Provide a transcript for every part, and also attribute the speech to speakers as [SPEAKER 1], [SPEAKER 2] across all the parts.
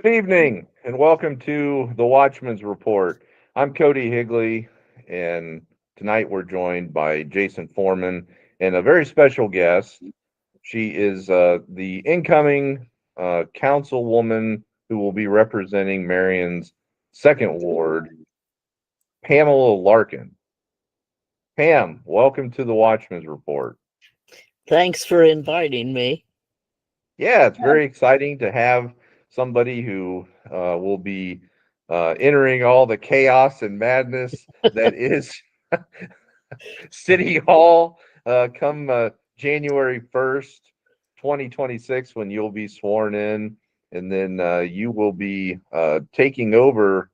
[SPEAKER 1] Good evening and welcome to the Watchmen's Report. I'm Cody Higley, and tonight we're joined by Jason Foreman and a very special guest. She is the incoming councilwoman who will be representing Marion's second ward, Pamela Larkin. Pam, welcome to the Watchmen's Report.
[SPEAKER 2] Thanks for inviting me.
[SPEAKER 1] Yeah, it's very exciting to have somebody who will be entering all the chaos and madness that is City Hall come January 1st, 2026, when you'll be sworn in. And then you will be taking over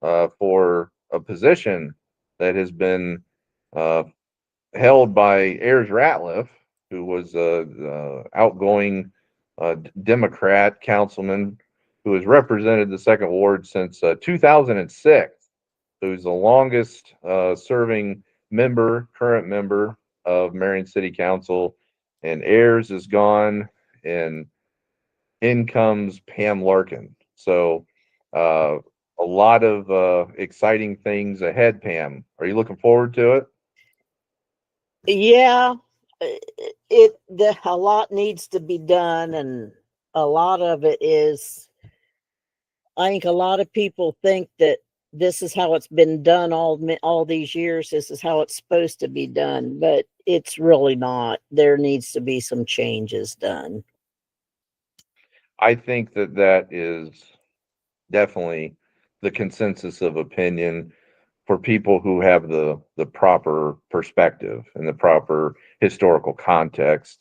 [SPEAKER 1] for a position that has been uh, held by Ayers Ratliff, who was a outgoing Democrat councilman who has represented the second ward since 2006. So he's the longest serving current member of Marion City Council. And Ayers is gone, and in comes Pam Larkin. So uh, a lot of exciting things ahead, Pam. Are you looking forward to it?
[SPEAKER 2] Yeah, a lot needs to be done, and a lot of it is. I think a lot of people think that this is how it's been done all these years. This is how it's supposed to be done, but it's really not. There needs to be some changes done.
[SPEAKER 1] I think that is definitely the consensus of opinion for people who have the proper perspective and the proper historical context.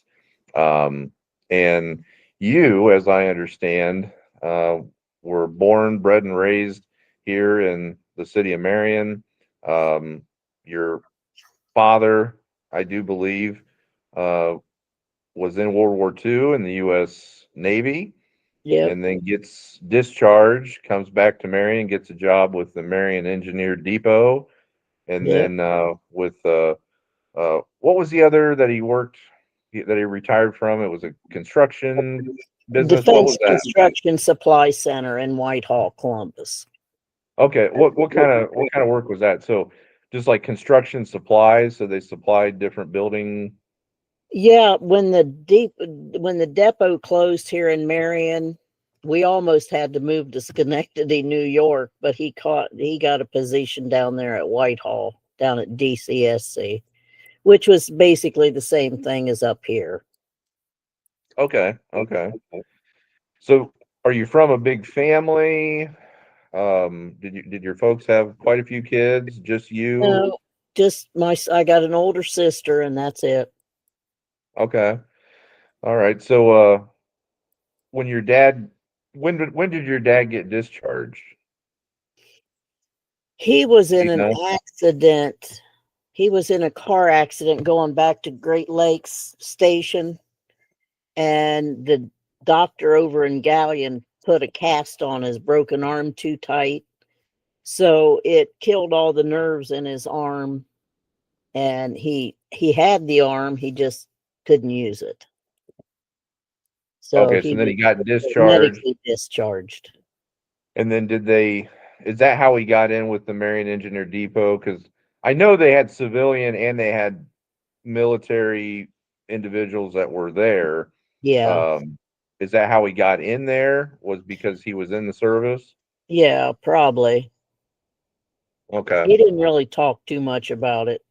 [SPEAKER 1] Um, and you, as I understand, uh, were born, bred, and raised here in the city of Marion. Your father, I do believe, uh, was in World War II in the U.S. Navy,
[SPEAKER 2] Yep.
[SPEAKER 1] and then gets discharged, comes back to Marion, gets a job with the Marion Engineer Depot, and
[SPEAKER 2] Yep.
[SPEAKER 1] then with what was the other that he worked that he retired from? It was a construction business. What
[SPEAKER 2] Defense
[SPEAKER 1] was that?
[SPEAKER 2] Construction Supply Center in Whitehall, Columbus.
[SPEAKER 1] Okay, what kind of work was that? So just like construction supplies, so they supplied different building.
[SPEAKER 2] Yeah, when the depot closed here in Marion, we almost had to move to Schenectady, New York, but he got a position down there at Whitehall, down at DCSC, which was basically the same thing as up here.
[SPEAKER 1] Okay, okay. So are you from a big family? Did your folks have quite a few kids? Just you?
[SPEAKER 2] No, just I got an older sister, and that's it.
[SPEAKER 1] Okay. All right. So when your dad when did your dad get discharged?
[SPEAKER 2] He was
[SPEAKER 1] Do
[SPEAKER 2] in
[SPEAKER 1] you
[SPEAKER 2] an
[SPEAKER 1] know?
[SPEAKER 2] accident. He was in a car accident going back to Great Lakes Station, and the doctor over in Galleon put a cast on his broken arm too tight. So it killed all the nerves in his arm, and he had the arm, he just couldn't use it. So
[SPEAKER 1] Okay, so
[SPEAKER 2] he
[SPEAKER 1] then
[SPEAKER 2] was
[SPEAKER 1] he got discharged,
[SPEAKER 2] medically discharged.
[SPEAKER 1] and then is that how he got in with the Marion Engineer Depot? Because I know they had civilian and they had military individuals that were there.
[SPEAKER 2] Yeah.
[SPEAKER 1] Um, is that how he got in there? Was because he was in the service?
[SPEAKER 2] Yeah, probably.
[SPEAKER 1] Okay.
[SPEAKER 2] He didn't really talk too much about it.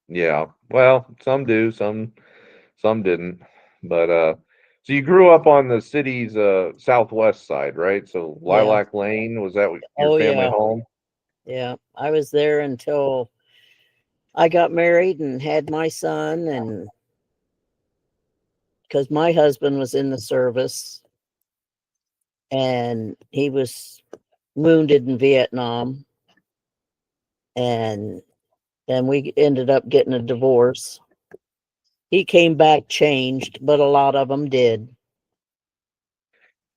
[SPEAKER 1] Yeah. Well, some do, some didn't. But so you grew up on the city's southwest side, right? So
[SPEAKER 2] Yeah.
[SPEAKER 1] Lilac Lane, was that your
[SPEAKER 2] Oh,
[SPEAKER 1] family
[SPEAKER 2] yeah.
[SPEAKER 1] home?
[SPEAKER 2] Yeah. I was there until I got married and had my son, and because my husband was in the service and he was wounded in Vietnam, and then we ended up getting a divorce. He came back changed, but a lot of them did.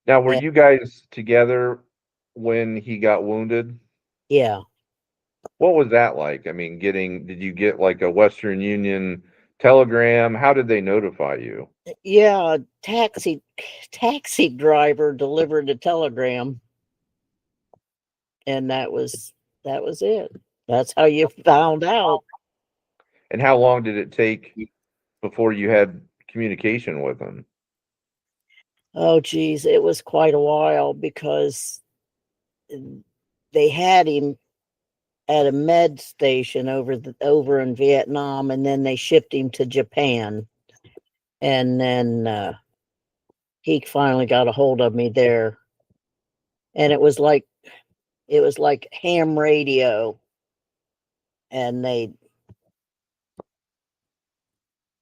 [SPEAKER 1] Now, were
[SPEAKER 2] And
[SPEAKER 1] you guys together when he got wounded?
[SPEAKER 2] yeah,
[SPEAKER 1] What was that like? I mean, did you get like a Western Union telegram? How did they notify you?
[SPEAKER 2] Yeah, a taxi driver delivered a telegram, and that was it. That's how you found out.
[SPEAKER 1] And how long did it take before you had communication with them?
[SPEAKER 2] Oh, geez, it was quite a while because they had him at a med station over in Vietnam, and then they shipped him to Japan, and then he finally got a hold of me there, and it was like ham radio, and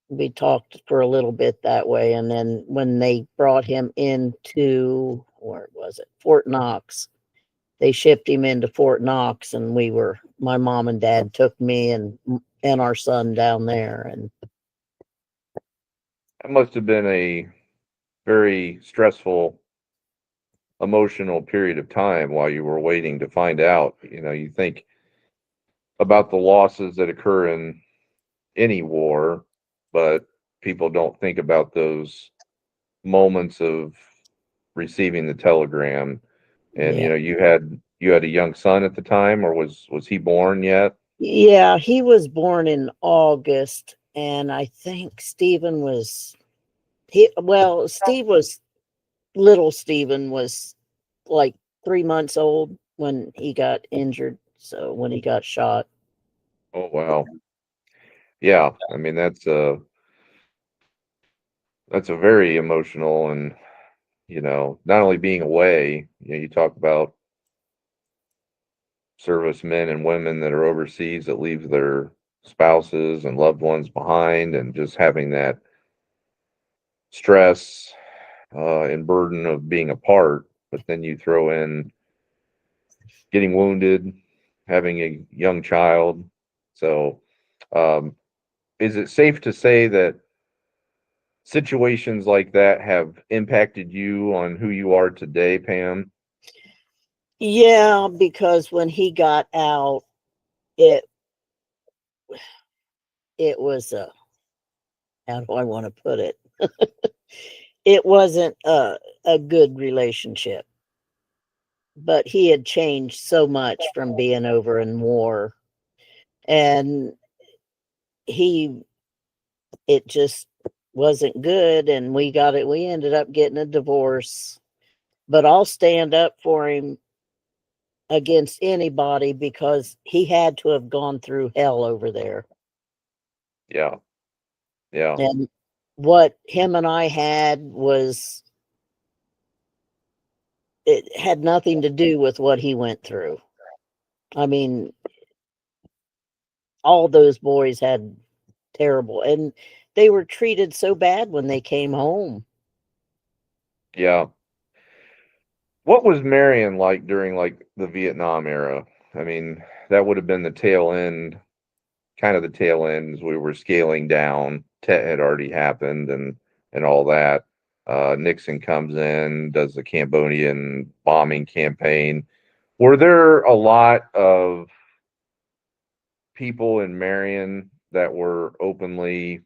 [SPEAKER 2] we talked for a little bit that way, and then when they brought him into, where was it, Fort Knox, they shipped him into Fort Knox, and my mom and dad took me and our son down there, and
[SPEAKER 1] That must have been a very stressful, emotional period of time while you were waiting to find out. You think about the losses that occur in any war, but people don't think about those moments of receiving the telegram. And
[SPEAKER 2] yeah.
[SPEAKER 1] you had a young son at the time, or was he born yet?
[SPEAKER 2] Yeah, he was born in August, and I think Steve was little Stephen was like 3 months old when he got injured. So when he got shot.
[SPEAKER 1] Oh wow. Yeah, I mean that's a very emotional, and not only being away, you talk about servicemen and women that are overseas that leave their spouses and loved ones behind, and just having that stress and burden of being apart. But then you throw in getting wounded, having a young child. So, um, is it safe to say that situations like that have impacted you on who you are today, Pam?
[SPEAKER 2] Yeah, because when he got out, it it was a, how do I want to put it? It wasn't a good relationship, but he had changed so much from being over in war, and he it just wasn't good, and we ended up getting a divorce. But I'll stand up for him against anybody because he had to have gone through hell over there.
[SPEAKER 1] Yeah, yeah,
[SPEAKER 2] And what him and I had was, it had nothing to do with what he went through. I mean, all those boys had terrible, and they were treated so bad when they came home.
[SPEAKER 1] yeah. What was Marion like during like the Vietnam era? I mean, that would have been the tail end, kind of the tail end as we were scaling down. Tet had already happened, and all that. Nixon comes in, does the Cambodian bombing campaign. Were there a lot of people in Marion that were openly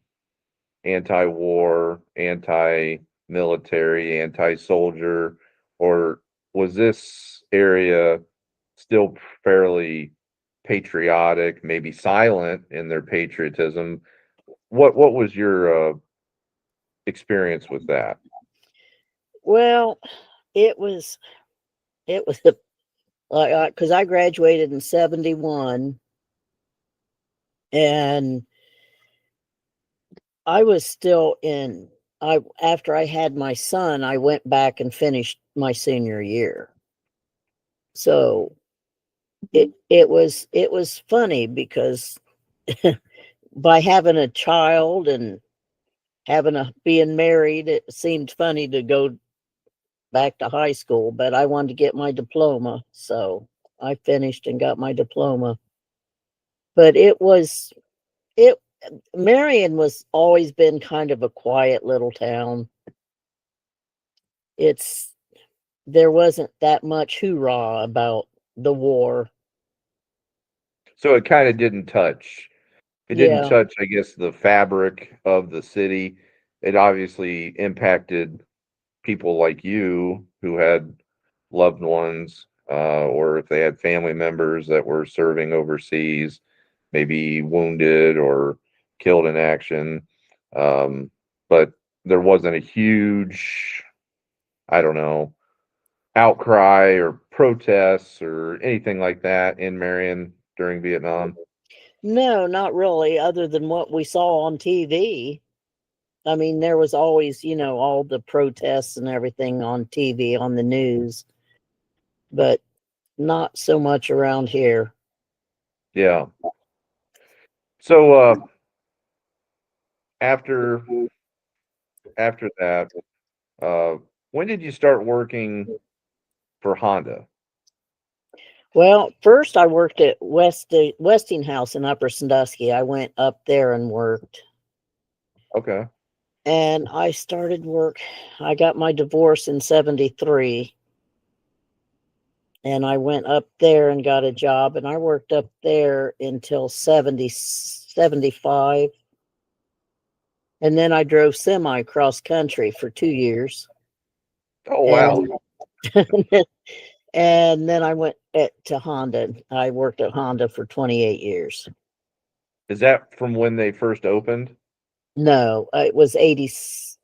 [SPEAKER 1] anti-war, anti-military, anti-soldier, or was this area still fairly patriotic, maybe silent in their patriotism? What was your experience with that?
[SPEAKER 2] Well, it was it was like, because I graduated in 71, and I was still in I after I had my son, I went back and finished my senior year. So it was funny because by having a child and having a being married, it seemed funny to go back to high school, but I wanted to get my diploma, so I finished and got my diploma. But it Marion was always been kind of a quiet little town. It's There wasn't that much hoorah about the war.
[SPEAKER 1] So it kind of didn't touch. It didn't
[SPEAKER 2] Yeah.
[SPEAKER 1] touch, I guess, the fabric of the city. It obviously impacted people like you who had loved ones, or if they had family members that were serving overseas, maybe wounded or killed in action. Um, but there wasn't a huge, I don't know, outcry or protests or anything like that in Marion during Vietnam.
[SPEAKER 2] No, not really, other than what we saw on TV. I mean, there was always, all the protests and everything on TV, on the news, but not so much around here.
[SPEAKER 1] Yeah. So after after that, uh, when did you start working for Honda?
[SPEAKER 2] Well, first I worked at Westinghouse in Upper Sandusky. I went up there and worked,
[SPEAKER 1] Okay.
[SPEAKER 2] and I started work. I got my divorce in 73, and I went up there and got a job, and I worked up there until 75. And then I drove semi cross country for 2 years.
[SPEAKER 1] Oh wow.
[SPEAKER 2] And and then I went to Honda. I worked at Honda for 28 years.
[SPEAKER 1] Is that from when they first opened?
[SPEAKER 2] No, it was 86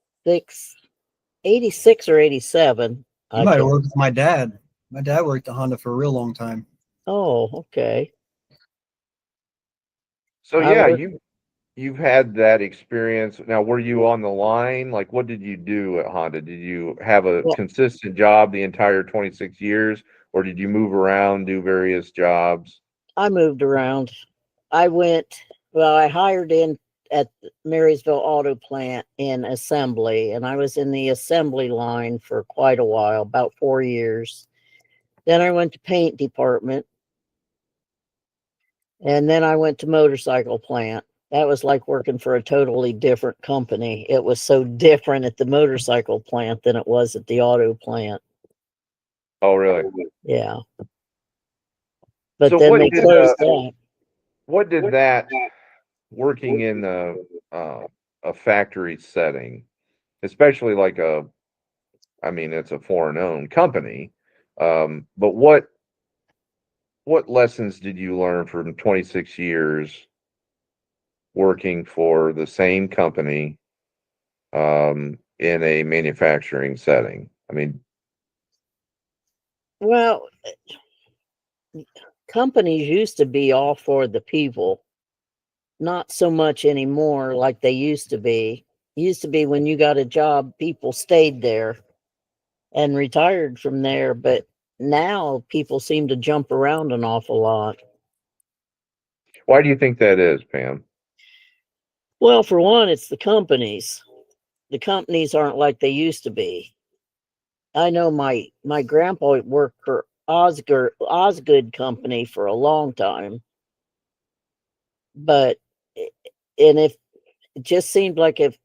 [SPEAKER 2] or 87.
[SPEAKER 3] You
[SPEAKER 2] I
[SPEAKER 3] might have
[SPEAKER 2] can.
[SPEAKER 3] worked with my dad. My dad worked at Honda for a real long time.
[SPEAKER 2] Oh, okay.
[SPEAKER 1] So
[SPEAKER 2] I
[SPEAKER 1] yeah,
[SPEAKER 2] worked.
[SPEAKER 1] you've had that experience. Now, were you on the line? Like, what did you do at Honda? Did you have a
[SPEAKER 2] Well,
[SPEAKER 1] consistent job the entire 26 years, or did you move around, do various jobs?
[SPEAKER 2] I moved around. I went. Well, I hired in at the Marysville Auto Plant in assembly, and I was in the assembly line for quite a while, about 4 years. Then I went to paint department, and then I went to motorcycle plant. That was like working for a totally different company. It was so different at the motorcycle plant than it was at the auto plant.
[SPEAKER 1] Oh, really?
[SPEAKER 2] Yeah. But
[SPEAKER 1] So
[SPEAKER 2] then they closed that.
[SPEAKER 1] what did that working in a factory setting, especially like I mean, it's a foreign owned company, but what lessons did you learn from 26 years working for the same company, in a manufacturing setting? I mean,
[SPEAKER 2] Well, companies used to be all for the people, not so much anymore like they used to be. Used to be when you got a job, people stayed there and retired from there, but now people seem to jump around an awful lot.
[SPEAKER 1] why do you think that is, Pam?
[SPEAKER 2] Well, for one, it's the companies. The companies aren't like they used to be. I know my grandpa worked for Osgood Company for a long time, but and if it just seemed like if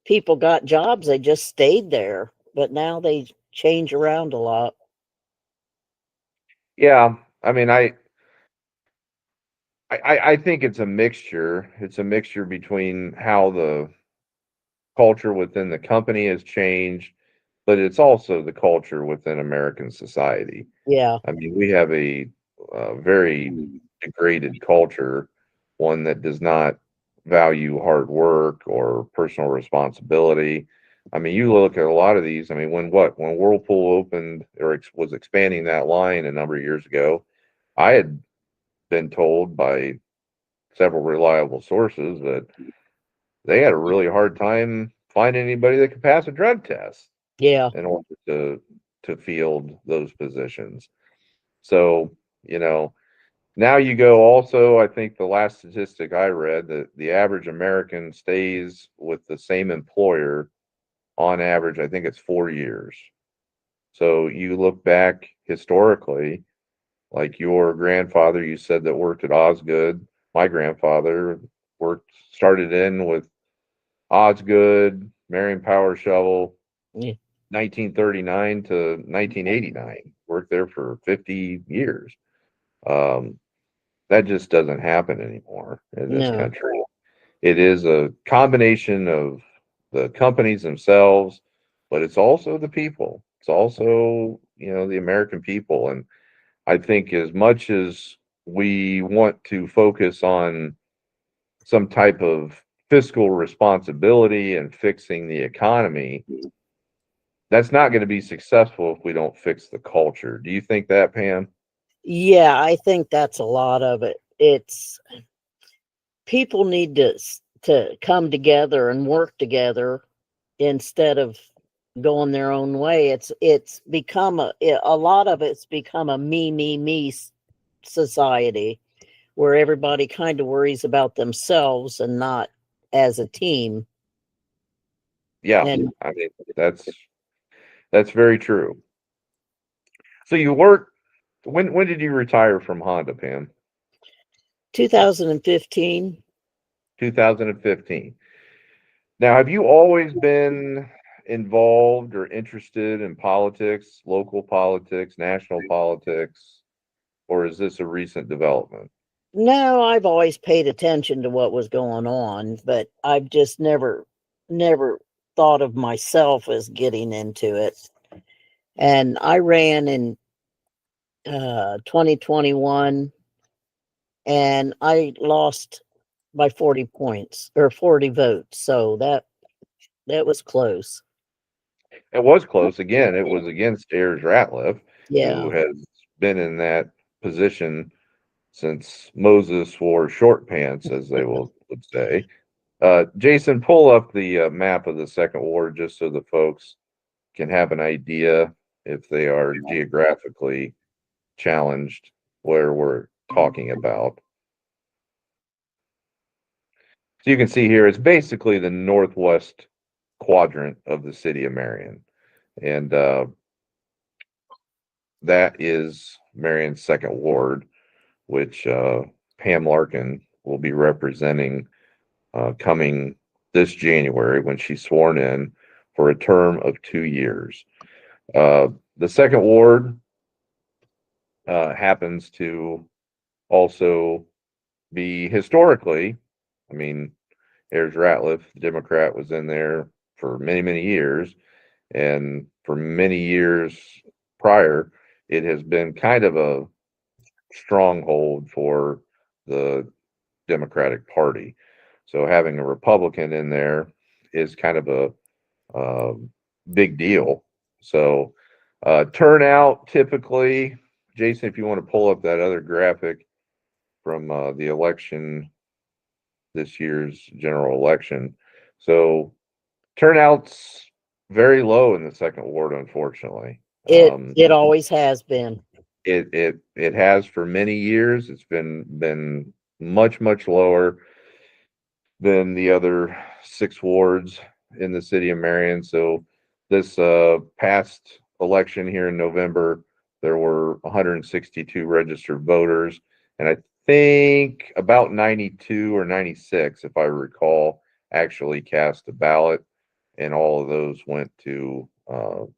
[SPEAKER 2] people got jobs, they just stayed there. But now they change around a lot.
[SPEAKER 1] Yeah, I mean, I think it's a mixture. It's a mixture between how the culture within the company has changed, but it's also the culture within American society.
[SPEAKER 2] Yeah,
[SPEAKER 1] I mean, we have a, very degraded culture, one that does not value hard work or personal responsibility. I mean, you look at a lot of these. I mean, when Whirlpool opened or was expanding that line a number of years ago, I had been told by several reliable sources that they had a really hard time finding anybody that could pass a drug test
[SPEAKER 2] yeah,
[SPEAKER 1] in order to field those positions. So, you know, now you go also, I think the last statistic I read that the average American stays with the same employer on average, I think it's 4 years. So you look back historically, like your grandfather, you said that worked at Osgood. My grandfather started in with Osgood, Marion Power Shovel,
[SPEAKER 2] yeah.
[SPEAKER 1] 1939 to 1989. Worked there for 50 years. Um, that just doesn't happen anymore in this
[SPEAKER 2] No.
[SPEAKER 1] country. It is a combination of the companies themselves, but it's also the people. It's also, the American people. And I think as much as we want to focus on some type of fiscal responsibility and fixing the economy, that's not going to be successful if we don't fix the culture. Do you think that, Pam?
[SPEAKER 2] Yeah, I think that's a lot of it. It's people need to come together and work together instead of going their own way. It's become a lot of it's become a me society where everybody kind of worries about themselves and not as a team.
[SPEAKER 1] Yeah,
[SPEAKER 2] And
[SPEAKER 1] I mean that's very true. So you worked when did you retire from Honda, Pam?
[SPEAKER 2] 2015,
[SPEAKER 1] 2015. Now, have you always been involved or interested in politics, local politics, national politics, or is this a recent development?
[SPEAKER 2] no, I've always paid attention to what was going on, but I've just never thought of myself as getting into it. And I ran in 2021 and I lost by 40 points or 40 votes. So that was close.
[SPEAKER 1] It was close. Again, it was against Ayers Ratliff, who
[SPEAKER 2] Yeah.
[SPEAKER 1] has been in that position since Moses wore short pants, as they would say. Jason, pull up the map of the second ward just so the folks can have an idea if they are geographically challenged where we're talking about. So you can see here, it's basically the northwest quadrant of the city of Marion. And that is Marion's second ward, which Pam Larkin will be representing coming this January when she's sworn in for a term of 2 years. The second ward happens to also be historically, I mean, Ayers Ratliff, the Democrat, was in there for many, many years. And for many years prior, it has been kind of a stronghold for the Democratic Party. So having a Republican in there is kind of a big deal. So turnout typically, Jason, if you want to pull up that other graphic from the election, this year's general election. So turnout's very low in the second ward, unfortunately.
[SPEAKER 2] It always has been.
[SPEAKER 1] It has for many years. It's been much lower than the other 6 wards in the city of Marion. So this past election here in November, there were 162 registered voters, and I think about 92 or 96, if I recall, actually cast a ballot, and all of those went to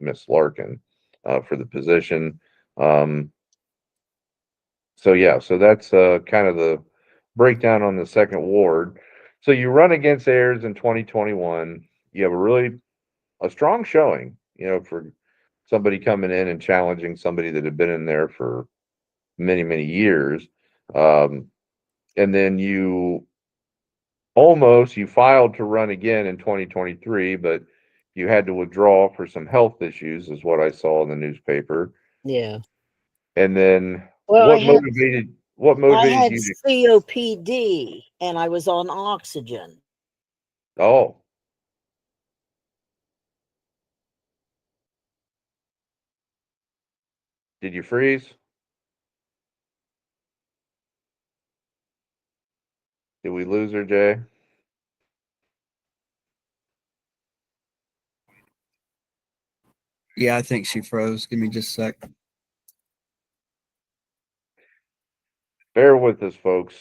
[SPEAKER 1] Miss Larkin for the position. So yeah, so that's kind of the breakdown on the second ward. So you run against Ayers in 2021. You have a strong showing, for somebody coming in and challenging somebody that had been in there for many years. Um, and then you filed to run again in 2023, but you had to withdraw for some health issues, is what I saw in the newspaper.
[SPEAKER 2] Yeah.
[SPEAKER 1] And then
[SPEAKER 2] Well,
[SPEAKER 1] what
[SPEAKER 2] I
[SPEAKER 1] motivated
[SPEAKER 2] had
[SPEAKER 1] you to?
[SPEAKER 2] COPD and I was on oxygen.
[SPEAKER 1] Oh, did you freeze? Did we lose her, Jay?
[SPEAKER 3] Yeah, I think she froze. Give me just a sec.
[SPEAKER 1] Bear with us, folks.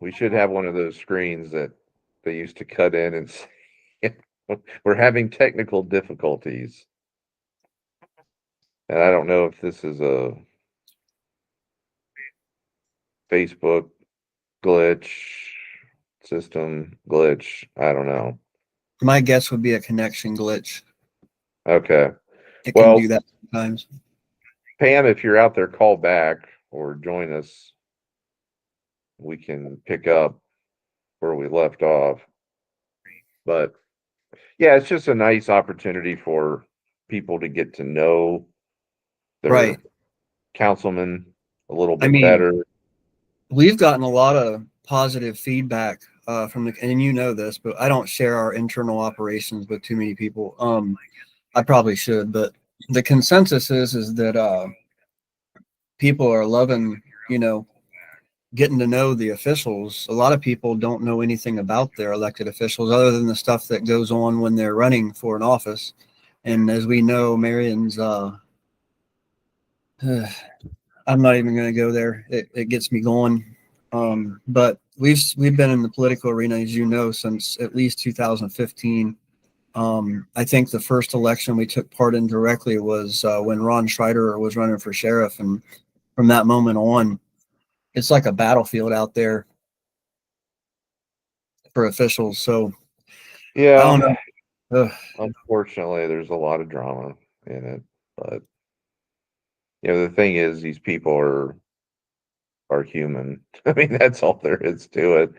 [SPEAKER 1] We should have one of those screens that they used to cut in and say, we're having technical difficulties. And I don't know if this is Facebook glitch, system glitch. I don't know.
[SPEAKER 3] My guess would be a connection glitch.
[SPEAKER 1] Okay.
[SPEAKER 3] It can
[SPEAKER 1] Well,
[SPEAKER 3] do that sometimes.
[SPEAKER 1] Pam, if you're out there, call back or join us. We can pick up where we left off. But yeah, it's just a nice opportunity for people to get to know their
[SPEAKER 3] Right.
[SPEAKER 1] councilman a little
[SPEAKER 3] I
[SPEAKER 1] bit
[SPEAKER 3] mean,
[SPEAKER 1] better.
[SPEAKER 3] we've gotten a lot of positive feedback from the, and you know this, but I don't share our internal operations with too many people. I probably should, but the consensus is that people are loving, getting to know the officials. A lot of people don't know anything about their elected officials other than the stuff that goes on when they're running for an office. And as we know, Marion's, I'm not even going to go there. It gets me going. But we've been in the political arena, as you know, since at least 2015. I think the first election we took part in directly was when Ron Schreider was running for sheriff, and from that moment on, it's like a battlefield out there for officials. So I don't
[SPEAKER 1] Yeah,
[SPEAKER 3] know.
[SPEAKER 1] unfortunately, there's a lot of drama in it. But the thing is, these people are human. I mean, that's all there is to it.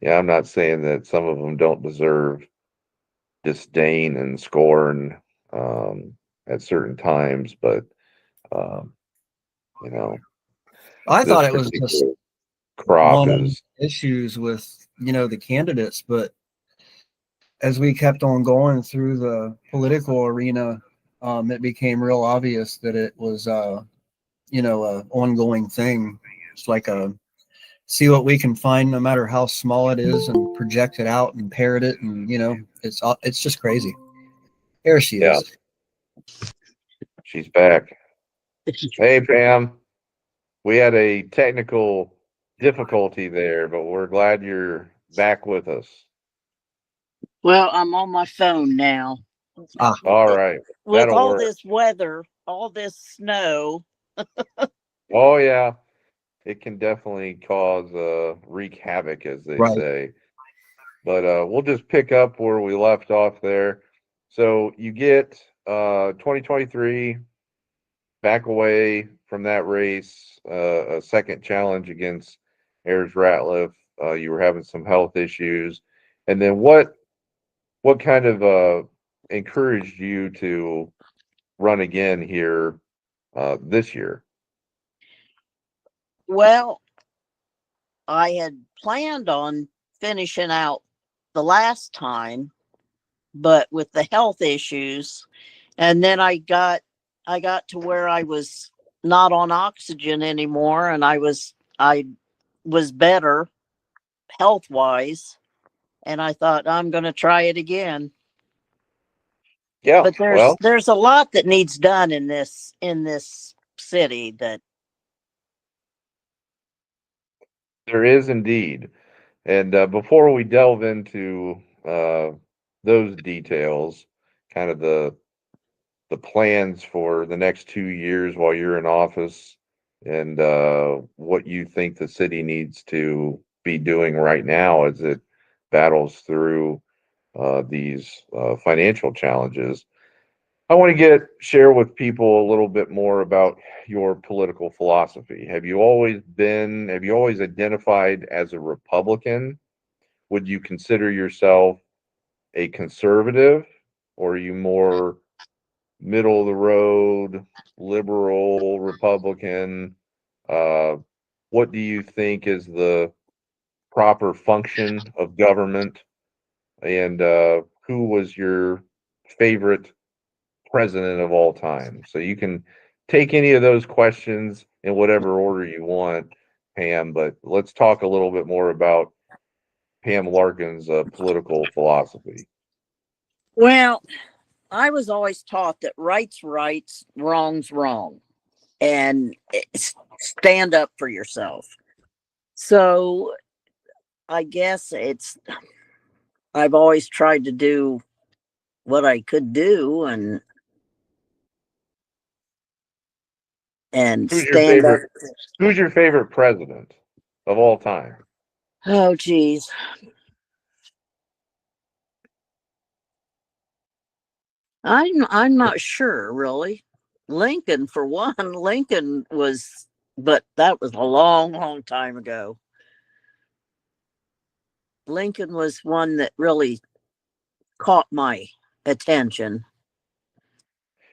[SPEAKER 1] Yeah, I'm not saying that some of them don't deserve disdain and scorn at certain times, but um, you know,
[SPEAKER 3] I
[SPEAKER 1] this
[SPEAKER 3] thought it was just
[SPEAKER 1] particular crop
[SPEAKER 3] one-on
[SPEAKER 1] is
[SPEAKER 3] issues with the candidates, but as we kept on going through the political arena, it became real obvious that it was a ongoing thing. It's like a see what we can find, no matter how small it is, and project it out and parrot it, and it's just crazy. Here she
[SPEAKER 1] yeah,
[SPEAKER 3] is.
[SPEAKER 1] she's back. Hey, Pam, we had a technical difficulty there, but we're glad you're back with us.
[SPEAKER 2] Well, I'm on my phone now.
[SPEAKER 3] Ah,
[SPEAKER 1] All right,
[SPEAKER 2] With
[SPEAKER 1] that'll
[SPEAKER 2] all
[SPEAKER 1] work.
[SPEAKER 2] this weather, all this snow.
[SPEAKER 1] Oh yeah, it can definitely cause wreak havoc, as they
[SPEAKER 3] right.
[SPEAKER 1] say. But we'll just pick up where we left off there. So you get 2023 back away from that race, a second challenge against Ayers Ratliff. You were having some health issues, and then what kind of encouraged you to run again here this year?
[SPEAKER 2] Well, I had planned on finishing out the last time, but with the health issues, and then I got to where I was not on oxygen anymore, and I was better health wise, and I thought I'm going to try it again.
[SPEAKER 1] Yeah,
[SPEAKER 2] But there's
[SPEAKER 1] well,
[SPEAKER 2] there's a lot that needs done in this city that
[SPEAKER 1] there is indeed. And before we delve into those details, kind of the plans for the next 2 years while you're in office, and what you think the city needs to be doing right now as it battles through these financial challenges. I want to share with people a little bit more about your political philosophy. Have you always identified as a Republican? Would you consider yourself a conservative, or are you more middle of the road, liberal, Republican? Uh, what do you think is the proper function of government? And who was your favorite president of all time? So you can take any of those questions in whatever order you want, Pam, but let's talk a little bit more about Pam Larkin's political philosophy.
[SPEAKER 2] well, I was always taught that right's, wrong's wrong, and stand up for yourself. So I guess I've always tried to do what I could do and
[SPEAKER 1] Who's your
[SPEAKER 2] stand up.
[SPEAKER 1] favorite? Who's your favorite president? of all time?
[SPEAKER 2] Oh, geez. I'm not sure really. Lincoln for one. Lincoln was, but that was a long, long time ago. Lincoln was one that really caught my attention.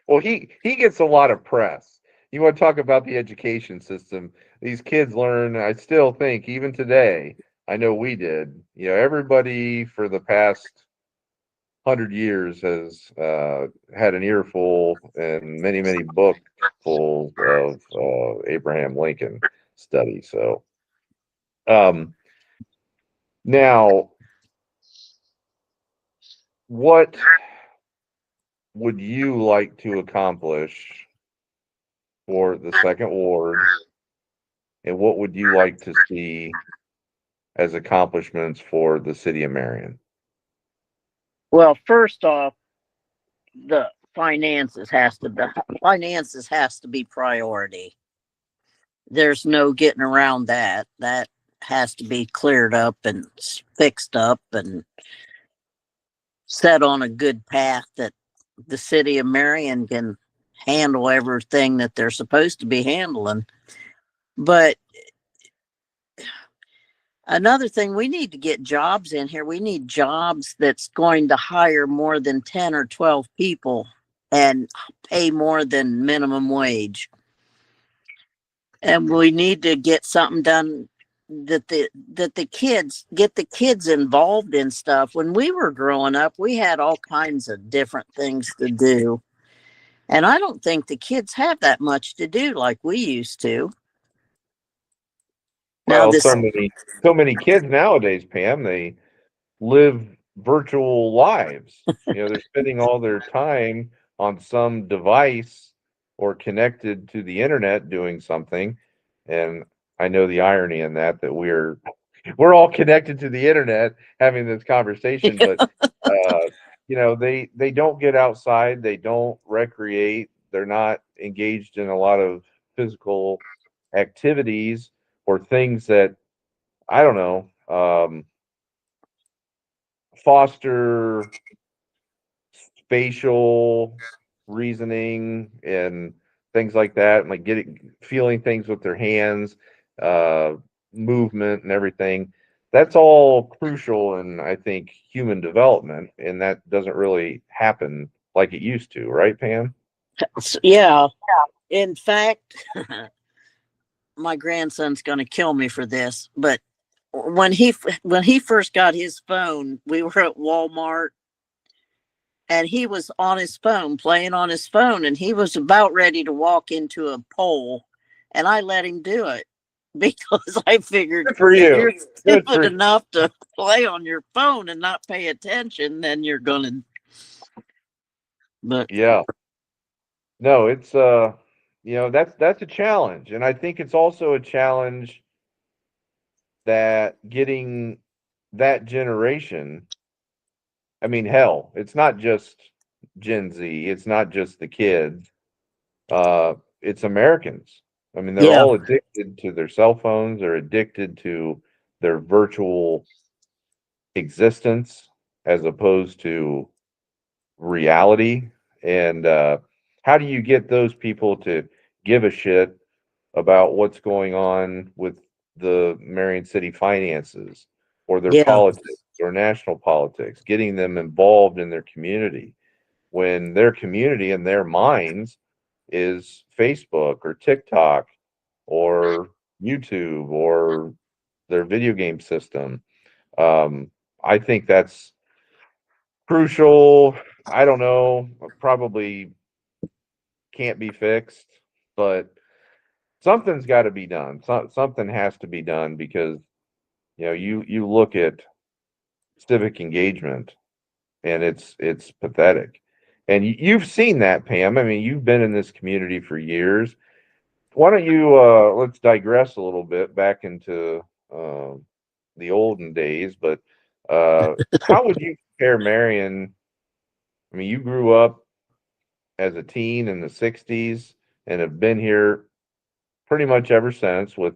[SPEAKER 1] Well, he gets a lot of press. You want to talk about the education system? These kids learn. I still think, even today, I know we did. Everybody for the past 100 years has had an earful and many, many books full of Abraham Lincoln study. So um, now, what would you like to accomplish for the Second Ward, and what would you like to see as accomplishments for the city of Marion?
[SPEAKER 2] Well, first off, the finances has to be priority. There's no getting around that. That has to be cleared up and fixed up and set on a good path that the city of Marion can handle everything that they're supposed to be handling. But another thing, we need to get jobs in here. We need jobs that's going to hire more than 10 or 12 people and pay more than minimum wage. And we need to get something done that the kids get the kids involved in stuff. When we were growing up, we had all kinds of different things to do. And I don't think the kids have that much to do like we used to. Now
[SPEAKER 1] Well,
[SPEAKER 2] this
[SPEAKER 1] so many kids nowadays, Pam, they live virtual lives. They're spending all their time on some device or connected to the internet doing something. And I know the irony in that we're all connected to the internet having this conversation, but they don't get outside, they don't recreate, they're not engaged in a lot of physical activities or things that, I don't know, foster spatial reasoning and things like that, like feeling things with their hands, uh, movement and everything. That's all crucial in, I think, human development, and that doesn't really happen like it used to, right, Pam?
[SPEAKER 2] Yeah. In fact, my grandson's going to kill me for this, but when he first got his phone, we were at Walmart and he was on his phone, playing on his phone, and he was about ready to walk into a pole, and I let him do it because I figured
[SPEAKER 1] Good for
[SPEAKER 2] if
[SPEAKER 1] you.
[SPEAKER 2] you're
[SPEAKER 1] Good
[SPEAKER 2] stupid
[SPEAKER 1] for
[SPEAKER 2] enough to play on your phone and not pay attention, then you're gonna. But
[SPEAKER 1] Yeah. No, it's that's a challenge, and I think it's also a challenge that getting that generation. I mean, hell, it's not just Gen Z, it's not just the kids. It's Americans. I mean, they're
[SPEAKER 2] yeah,
[SPEAKER 1] all addicted to their cell phones, they're addicted to their virtual existence as opposed to reality. And how do you get those people to give a shit about what's going on with the Marion City finances or their
[SPEAKER 2] yeah,
[SPEAKER 1] politics or national politics, getting them involved in their community when their community in their minds is Facebook or TikTok or YouTube or their video game system. Um, I think that's crucial. I don't know, probably can't be fixed, but something's got to be done. Something has to be done because you look at civic engagement and it's pathetic. And you've seen that, Pam. I mean, you've been in this community for years. Why don't you let's digress a little bit back into uh, the olden days, but how would you compare Marion? I mean, you grew up as a teen in the 60s and have been here pretty much ever since with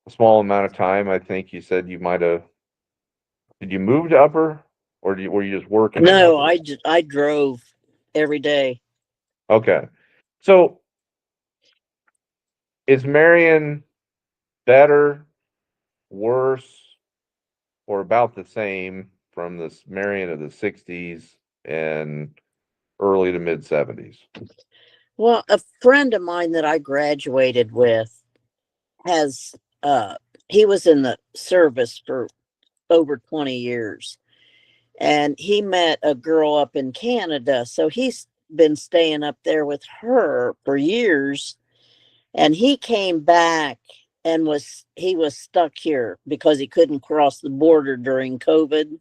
[SPEAKER 1] a small amount of time. I think you said you might have. Did you move to Upper, or were you just working in
[SPEAKER 2] No,
[SPEAKER 1] Upper?
[SPEAKER 2] I drove every day.
[SPEAKER 1] Okay. So is Marion better, worse, or about the same from this Marion of the 60s and early to mid 70s?
[SPEAKER 2] Well, a friend of mine that I graduated with has he was in the service for over 20 years, and he met a girl up in Canada, so he's been staying up there with her for years, and he came back and he was stuck here because he couldn't cross the border during COVID.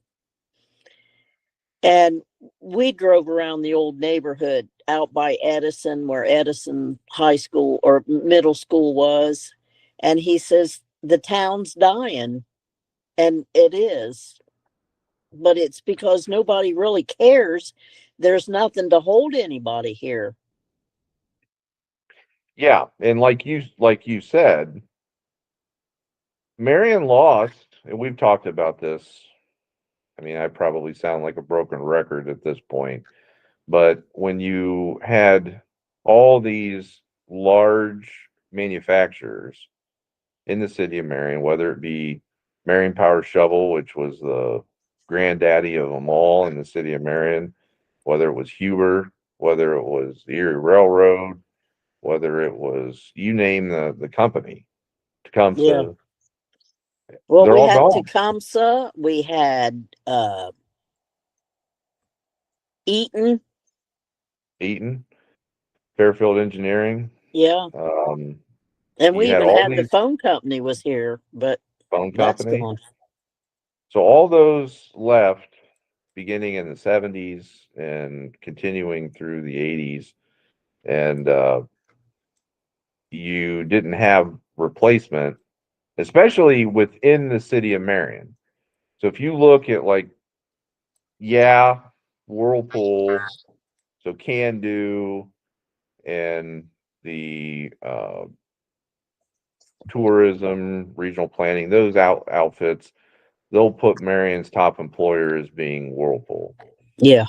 [SPEAKER 2] And we drove around the old neighborhood out by Edison, where Edison High School or middle school was. And he says, the town's dying. And it is. But it's because nobody really cares. There's nothing to hold anybody here.
[SPEAKER 1] Yeah, and like you said, Marion lost, and we've talked about this. I mean, I probably sound like a broken record at this point, but when you had all these large manufacturers in the city of Marion, whether it be Marion Power Shovel, which was the granddaddy of them all in the city of Marion, whether it was Huber, whether it was the Erie Railroad, whether it was you name the company,
[SPEAKER 2] Yeah.
[SPEAKER 1] Tecumseh,
[SPEAKER 2] Well,
[SPEAKER 1] they're
[SPEAKER 2] we
[SPEAKER 1] all
[SPEAKER 2] had
[SPEAKER 1] gone.
[SPEAKER 2] Tecumseh, we had Eaton.
[SPEAKER 1] Eaton, Fairfield Engineering,
[SPEAKER 2] Yeah.
[SPEAKER 1] um,
[SPEAKER 2] And
[SPEAKER 1] you
[SPEAKER 2] we
[SPEAKER 1] had
[SPEAKER 2] even
[SPEAKER 1] all
[SPEAKER 2] had the
[SPEAKER 1] these
[SPEAKER 2] phone company was here, but
[SPEAKER 1] phone
[SPEAKER 2] that's
[SPEAKER 1] company.
[SPEAKER 2] gone.
[SPEAKER 1] So all those left beginning in the 70s and continuing through the 80s. And you didn't have replacement, especially within the city of Marion. So if you look at like, yeah, Whirlpool, so Can Do, and the tourism, regional planning, those outfits, they'll put Marion's top employer as being Whirlpool.
[SPEAKER 2] Yeah.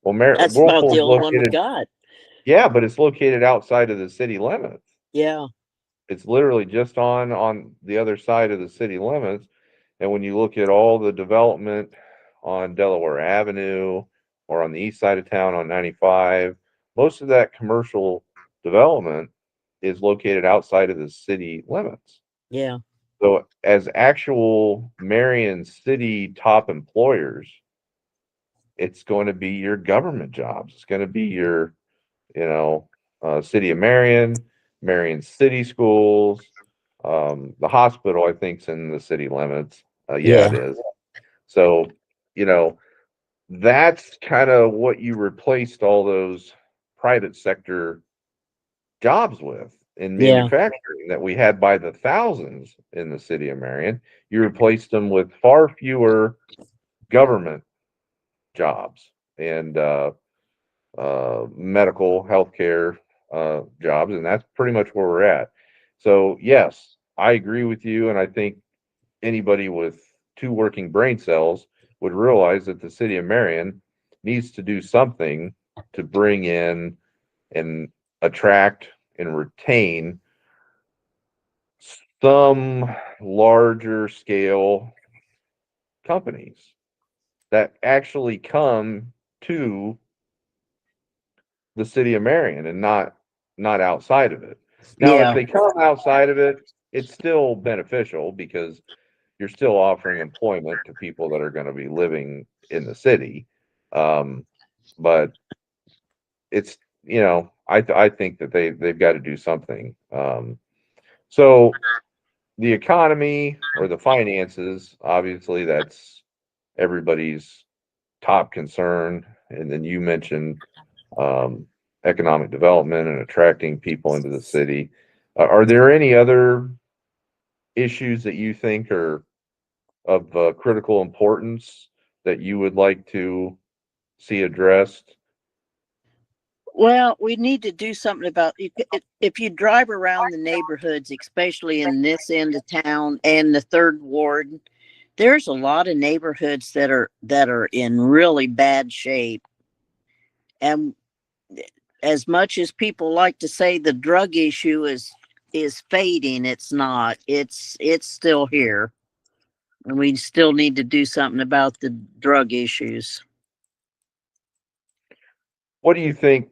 [SPEAKER 1] Well,
[SPEAKER 2] That's about
[SPEAKER 1] Whirlpool
[SPEAKER 2] the
[SPEAKER 1] is
[SPEAKER 2] only one we
[SPEAKER 1] located,
[SPEAKER 2] got.
[SPEAKER 1] yeah, but it's located outside of the city limits.
[SPEAKER 2] Yeah.
[SPEAKER 1] It's literally just on the other side of the city limits. And when you look at all the development on Delaware Avenue or on the east side of town on 95, most of that commercial development is located outside of the city limits.
[SPEAKER 2] Yeah.
[SPEAKER 1] So, as actual Marion City top employers, it's going to be your government jobs. It's going to be your, you know, City of Marion, Marion City Schools, the hospital. I think's in the city limits. Yeah, it
[SPEAKER 2] Yeah.
[SPEAKER 1] is. So, you know, that's kind of what you replaced all those private sector jobs with in
[SPEAKER 2] Yeah.
[SPEAKER 1] manufacturing that we had by the thousands in the city of Marion. You replaced them with far fewer government jobs and medical healthcare jobs, and that's pretty much where we're at. So yes, I agree with you, and I think anybody with two working brain cells would realize that the city of Marion needs to do something to bring in and attract and retain some larger scale companies that actually come to the city of Marion and not outside of it. Now, if
[SPEAKER 2] Yeah.
[SPEAKER 1] they come outside of it, it's still beneficial because you're still offering employment to people that are going to be living in the city. Um, but it's I think that they've got to do something. So the economy or the finances, obviously, that's everybody's top concern. And then you mentioned um, economic development and attracting people into the city. Are there any other issues that you think are of critical importance that you would like to see addressed?
[SPEAKER 2] Well, we need to do something about if you drive around the neighborhoods, especially in this end of town and the third ward, there's a lot of neighborhoods that are in really bad shape. And as much as people like to say the drug issue is fading, it's not. It's still here. And we still need to do something about the drug issues.
[SPEAKER 1] What do you think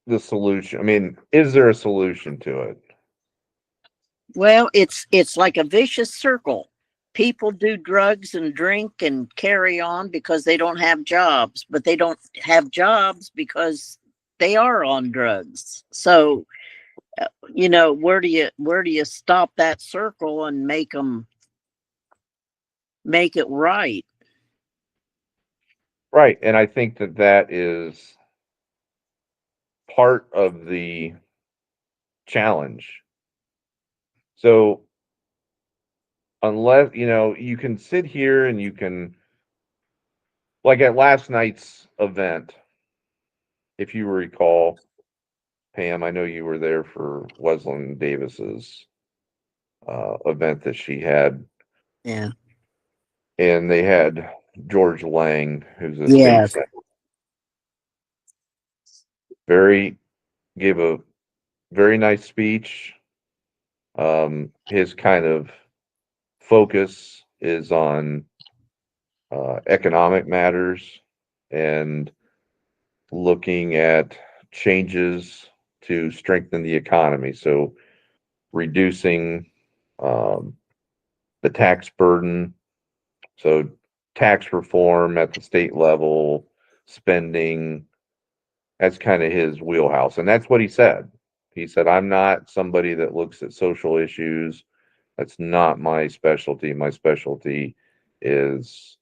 [SPEAKER 1] the solution? I mean, is there a solution to it?
[SPEAKER 2] Well, it's like a vicious circle. People do drugs and drink and carry on because they don't have jobs, but they don't have jobs because they are on drugs. So, where do you stop that circle and make it right?
[SPEAKER 1] Right. And I think that that is part of the challenge. So, unless, you can sit here and you can, like at last night's event, if you recall, Pam, I know you were there for Wesleyan Davis's event that she had,
[SPEAKER 2] Yeah.
[SPEAKER 1] and they had George Lang, who's a state
[SPEAKER 2] Yes.
[SPEAKER 1] senator, very gave a very nice speech. His kind of focus is on economic matters and looking at changes to strengthen the economy. So reducing the tax burden. So tax reform at the state level, spending, that's kind of his wheelhouse. And that's what he said. He said, I'm not somebody that looks at social issues. That's not my specialty. My specialty is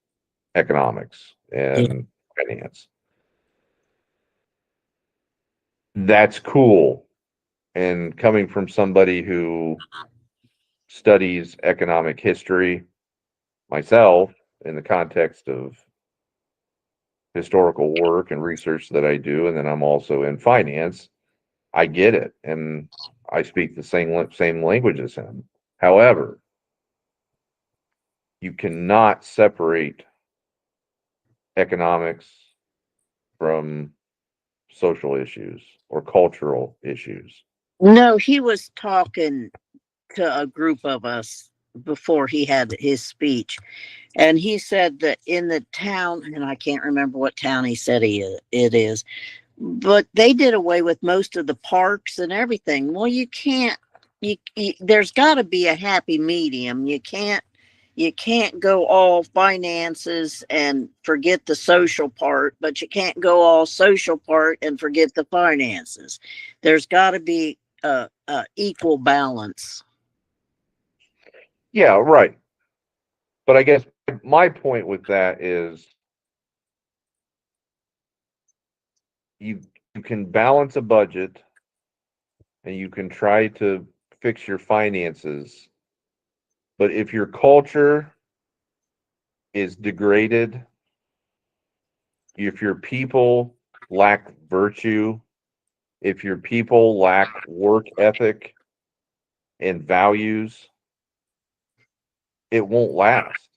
[SPEAKER 1] economics
[SPEAKER 2] Yeah.
[SPEAKER 1] and finance. That's cool. And coming from somebody who studies economic history myself in the context of historical work and research that I do, and then I'm also in finance, I get it. And I speak the same language as him. However, you cannot separate economics from social issues or cultural issues.
[SPEAKER 2] No, he was talking to a group of us before he had his speech. And he said that in the town, and I can't remember what town he said it is, but they did away with most of the parks and everything. Well, you can't. There's got to be a happy medium. You can't go all finances and forget the social part, but you can't go all social part and forget the finances. There's got to be a equal balance.
[SPEAKER 1] Yeah, right. But I guess my point with that is you you can balance a budget and you can try to fix your finances, but if your culture is degraded, if your people lack virtue, if your people lack work ethic and values, it won't last.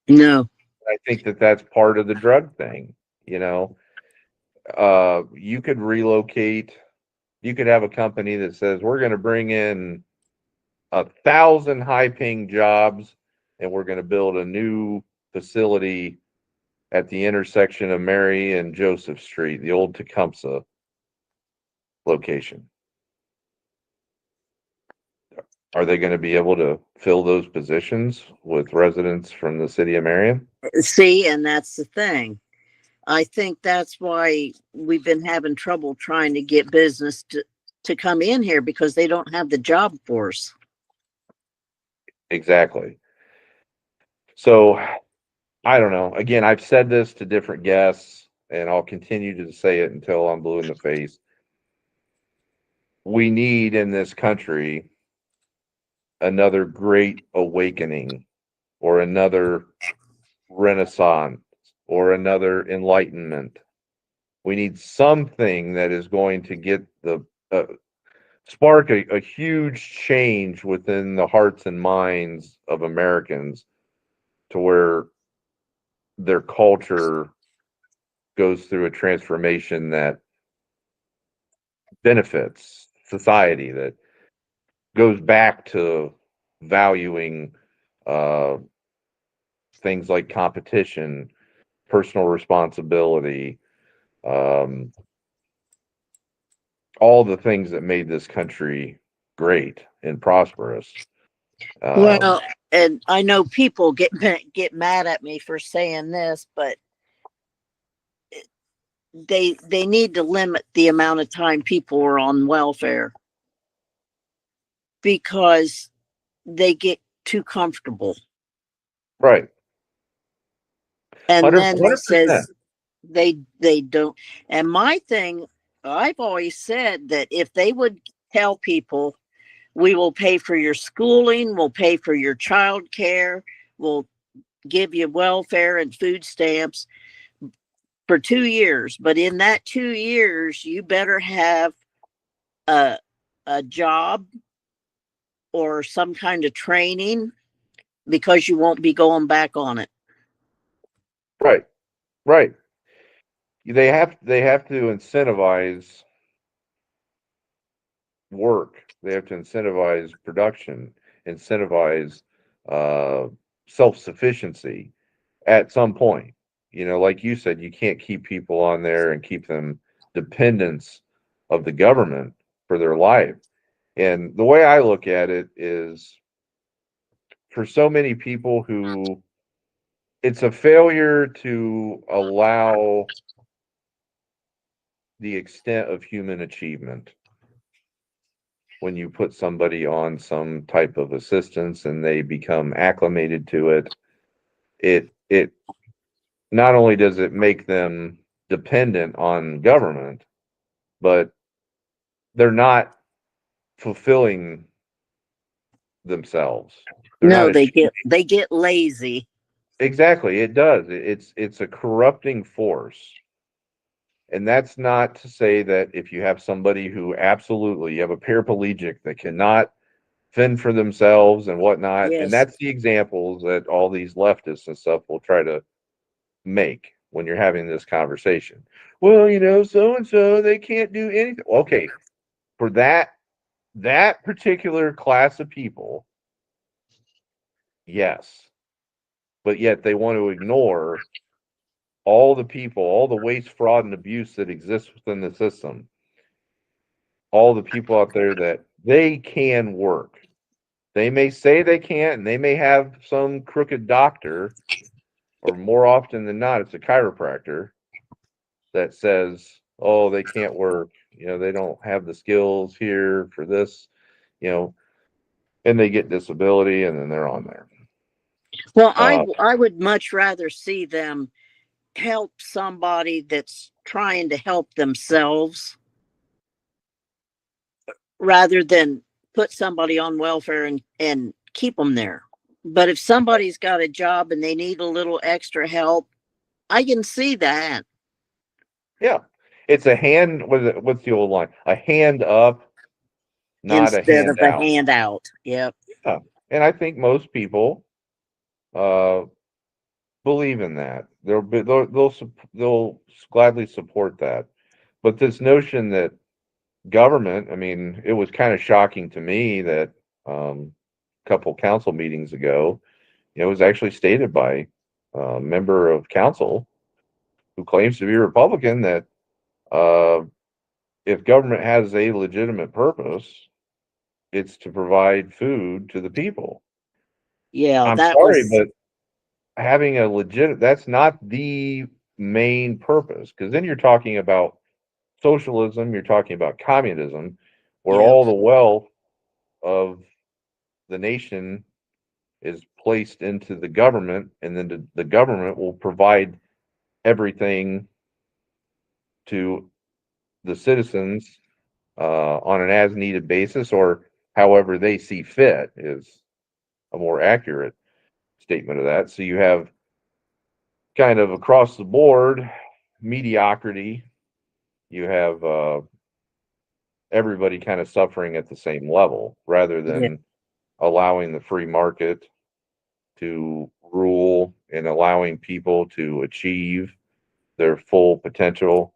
[SPEAKER 2] No.
[SPEAKER 1] I think that that's part of the drug thing. You know, you could relocate. You could have a company that says we're going to bring in 1,000 high-paying jobs, and we're going to build a new facility at the intersection of Mary and Joseph Street, the old Tecumseh location. Are they going to be able to fill those positions with residents from the city of Marion?
[SPEAKER 2] See, and that's the thing. I think that's why we've been having trouble trying to get business to come in here because they don't have the job force.
[SPEAKER 1] Exactly. So I don't know. Again, I've said this to different guests, and I'll continue to say it until I'm blue in the face. We need in this country another great awakening or another renaissance or another enlightenment We need something that is going to get the spark a huge change within the hearts and minds of Americans to where their culture goes through a transformation that benefits society, that goes back to valuing uh, things like competition, personal responsibility, um, all the things that made this country great and prosperous.
[SPEAKER 2] Well, and I know people get mad at me for saying this, but they need to limit the amount of time people are on welfare because they get too comfortable.
[SPEAKER 1] Right.
[SPEAKER 2] And then it
[SPEAKER 1] 100%.
[SPEAKER 2] says they don't. And my thing, I've always said that if they would tell people, we will pay for your schooling, we'll pay for your child care, we'll give you welfare and food stamps for 2 years, but in that 2 years you better have a job or some kind of training because you won't be going back on it.
[SPEAKER 1] Right. Right. They have to incentivize work. They have to incentivize production, incentivize uh, self-sufficiency at some point. Like you said, you can't keep people on there and keep them dependents of the government for their life. And the way I look at it is, for so many people who, it's a failure to allow the extent of human achievement when you put somebody on some type of assistance and they become acclimated to it. It not only does it make them dependent on government, but they're not fulfilling themselves. They're not
[SPEAKER 2] No,
[SPEAKER 1] achieving.
[SPEAKER 2] they get lazy.
[SPEAKER 1] Exactly, it does. It's a corrupting force. And that's not to say that if you have somebody who, absolutely, you have a paraplegic that cannot fend for themselves and whatnot, and
[SPEAKER 2] Yes.
[SPEAKER 1] that's the examples that all these leftists and stuff will try to make when you're having this conversation. Well, so and so, they can't do anything. Okay, for that particular class of people, yes, but yet they want to ignore all the people, all the waste, fraud, and abuse that exists within the system, all the people out there that they can work. They may say they can't, and they may have some crooked doctor, or more often than not, it's a chiropractor that says, oh, they can't work. They don't have the skills here for this, you know, and they get disability and then they're on there.
[SPEAKER 2] Well,
[SPEAKER 1] Uh,
[SPEAKER 2] I would much rather see them help somebody that's trying to help themselves rather than put somebody on welfare and keep them there. But if somebody's got a job and they need a little extra help, I can see that.
[SPEAKER 1] yeah, it's a hand. What's the old line? A hand up, not a
[SPEAKER 2] Instead of a
[SPEAKER 1] handout.
[SPEAKER 2] handout. Yep.
[SPEAKER 1] Yeah, and I think most people uh, believe in that. They'll gladly support that. But this notion that government, I mean, it was kind of shocking to me that a couple council meetings ago, it was actually stated by a member of council who claims to be Republican that uh, if government has a legitimate purpose, it's to provide food to the people.
[SPEAKER 2] Yeah,
[SPEAKER 1] I'm
[SPEAKER 2] that
[SPEAKER 1] sorry,
[SPEAKER 2] was
[SPEAKER 1] but having a legit, that's not the main purpose, because then you're talking about socialism, you're talking about communism, where
[SPEAKER 2] yeah.
[SPEAKER 1] all the wealth of the nation is placed into the government, and then the government will provide everything to the citizens on an as needed basis, or however they see fit, is a more accurate statement of that. So you have kind of across the board mediocrity you have everybody kind of suffering at the same level rather
[SPEAKER 2] Yeah.
[SPEAKER 1] than allowing the free market to rule and allowing people to achieve their full potential.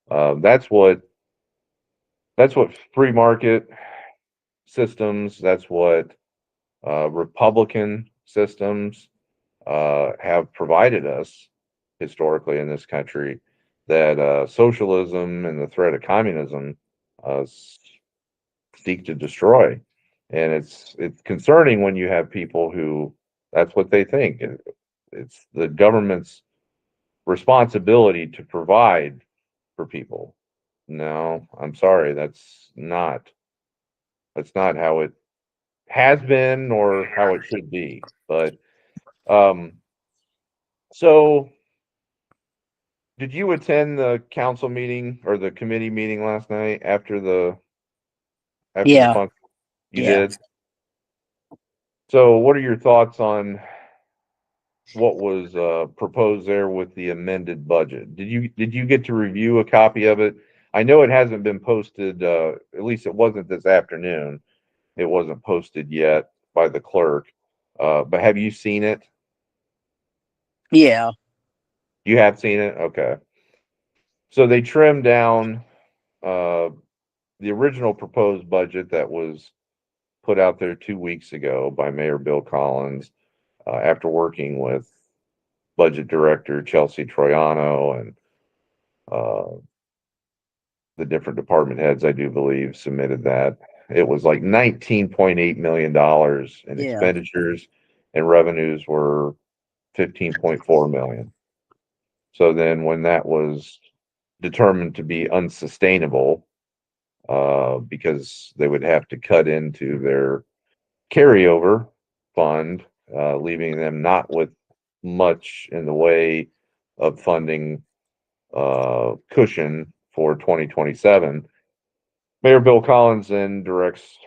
[SPEAKER 1] That's what free market systems. That's what Republican systems have provided us historically in this country. That socialism and the threat of communism uh, seek to destroy. And it's concerning when you have people who that's what they think. It's the government's responsibility to provide for people. No, I'm sorry, that's not how it has been or how it should be. But um so did you attend the council meeting or the committee meeting last night after the
[SPEAKER 2] Yeah.
[SPEAKER 1] function? You
[SPEAKER 2] Yeah.
[SPEAKER 1] did. So what are your thoughts on what was proposed there with the amended budget? Did you get to review a copy of it? I know it hasn't been posted, at least it wasn't this afternoon. It wasn't posted yet by the clerk. But have you seen it?
[SPEAKER 2] Yeah.
[SPEAKER 1] You have seen it? Okay. So they trimmed down uh, the original proposed budget that was put out there 2 weeks ago by Mayor Bill Collins after working with budget director Chelsea Troiano and uh, the different department heads, I do believe, submitted that. It was like $19.8 million in
[SPEAKER 2] Yeah.
[SPEAKER 1] expenditures, and revenues were 15.4 million. So then when that was determined to be unsustainable, because they would have to cut into their carryover fund, leaving them not with much in the way of funding cushion for 2027. Mayor Bill Collins then directs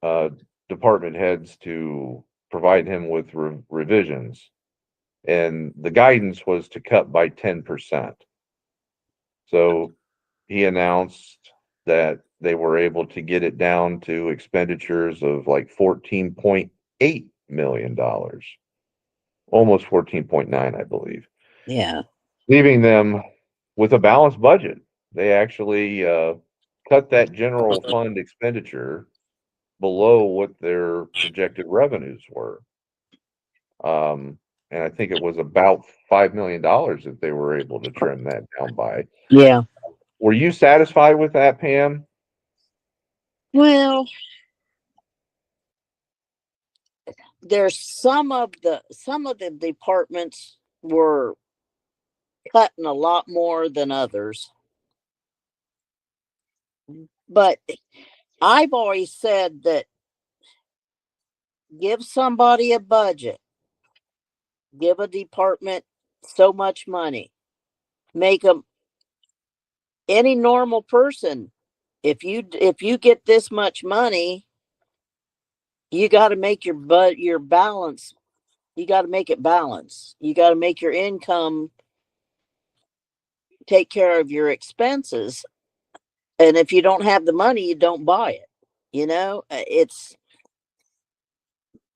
[SPEAKER 1] uh, department heads to provide him with revisions, and the guidance was to cut by 10%. So he announced that they were able to get it down to expenditures of like $14.8 million, almost 14.9, I believe,
[SPEAKER 2] Yeah.
[SPEAKER 1] leaving them with a balanced budget. They actually cut that general fund expenditure below what their projected revenues were. And I think it was about $5 million that they were able to trim that down by.
[SPEAKER 2] Yeah.
[SPEAKER 1] Were you satisfied with that, Pam?
[SPEAKER 2] Well, there's some of the departments were cutting a lot more than others. But I've always said that give somebody a budget, give a department so much money, make them any normal person. If you get this much money, you got to make your balance. You got to make it balance. You got to make your income take care of your expenses. And if you don't have the money, you don't buy it. It's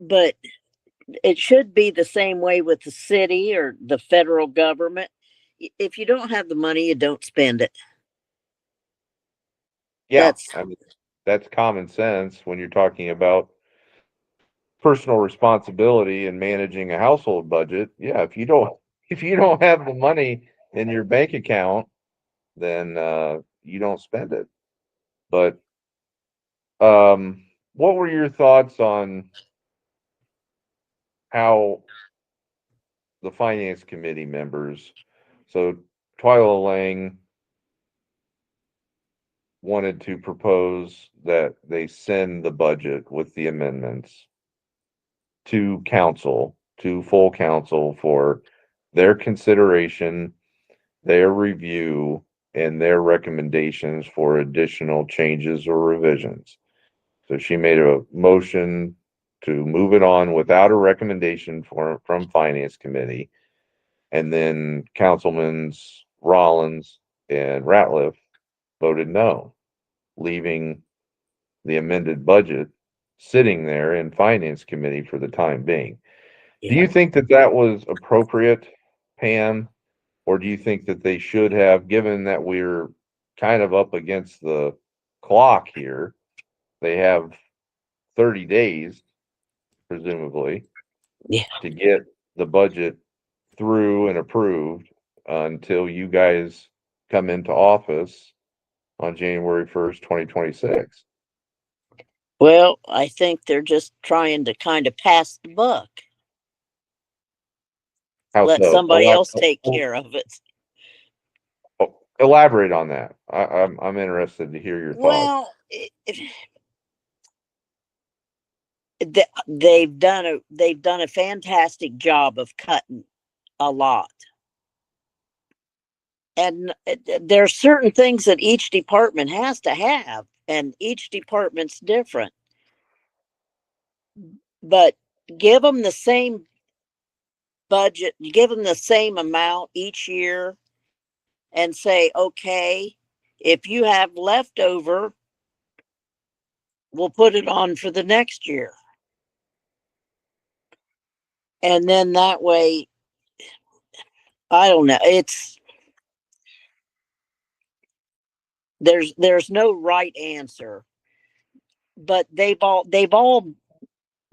[SPEAKER 2] but it should be the same way with the city or the federal government. If you don't have the money, you don't spend it.
[SPEAKER 1] Yeah,
[SPEAKER 2] That's
[SPEAKER 1] I mean, that's common sense when you're talking about personal responsibility and managing a household budget. Yeah, if you don't have the money in your bank account, then you don't spend it. But what were your thoughts on how the finance committee members, so Twyla Lang wanted to propose that they send the budget with the amendments to council, to full council for their consideration, their review, and their recommendations for additional changes or revisions. So she made a motion to move it on without a recommendation from finance committee. And then Councilman's Rollins and Ratliff voted no, leaving the amended budget sitting there in Finance Committee for the time being. Do you think that that was appropriate, Pam? Or do you think that they should have, given that we're kind of up against the clock here, they have 30 days, presumably,
[SPEAKER 2] Yeah.
[SPEAKER 1] to get the budget through and approved until you guys come into office on January 1st, 2026?
[SPEAKER 2] Well, I think they're just trying to kind of pass the buck.
[SPEAKER 1] How
[SPEAKER 2] Let
[SPEAKER 1] so?
[SPEAKER 2] somebody else take care of it.
[SPEAKER 1] Elaborate on that. I'm interested to hear your thoughts.
[SPEAKER 2] Well, they've done a fantastic job of cutting a lot. And there are certain things that each department has to have, and each department's different. But give them the same budget, give them the same amount each year, and say, okay, if you have leftover, we'll put it on for the next year. And then that way, I don't know. There's no right answer, but they've all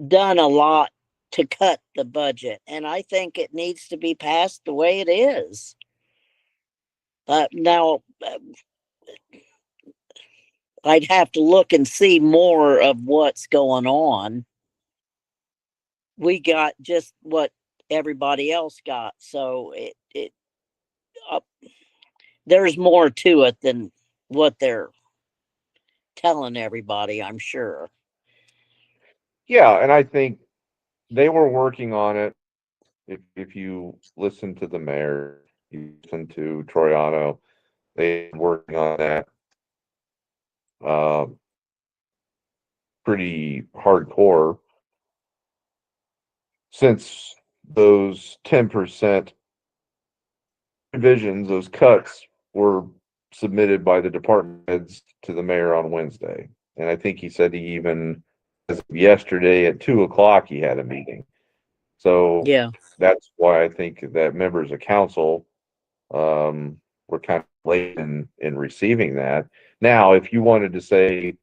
[SPEAKER 2] done a lot to cut the budget, and I think it needs to be passed the way it is. Now, I'd have to look and see more of what's going on. We got just what everybody else got, so there's more to it than what they're telling everybody, I'm sure.
[SPEAKER 1] Yeah, and I think they were working on it. If you listen to the mayor, you listen to Troiano, they were working on that pretty hardcore since those 10% revisions, those cuts were submitted by the department heads to the mayor on Wednesday. And I think he said he even, as of yesterday at 2 o'clock, he had a meeting. So
[SPEAKER 2] Yeah.
[SPEAKER 1] that's why I think that members of council were kind of late in receiving that. Now, if you wanted to say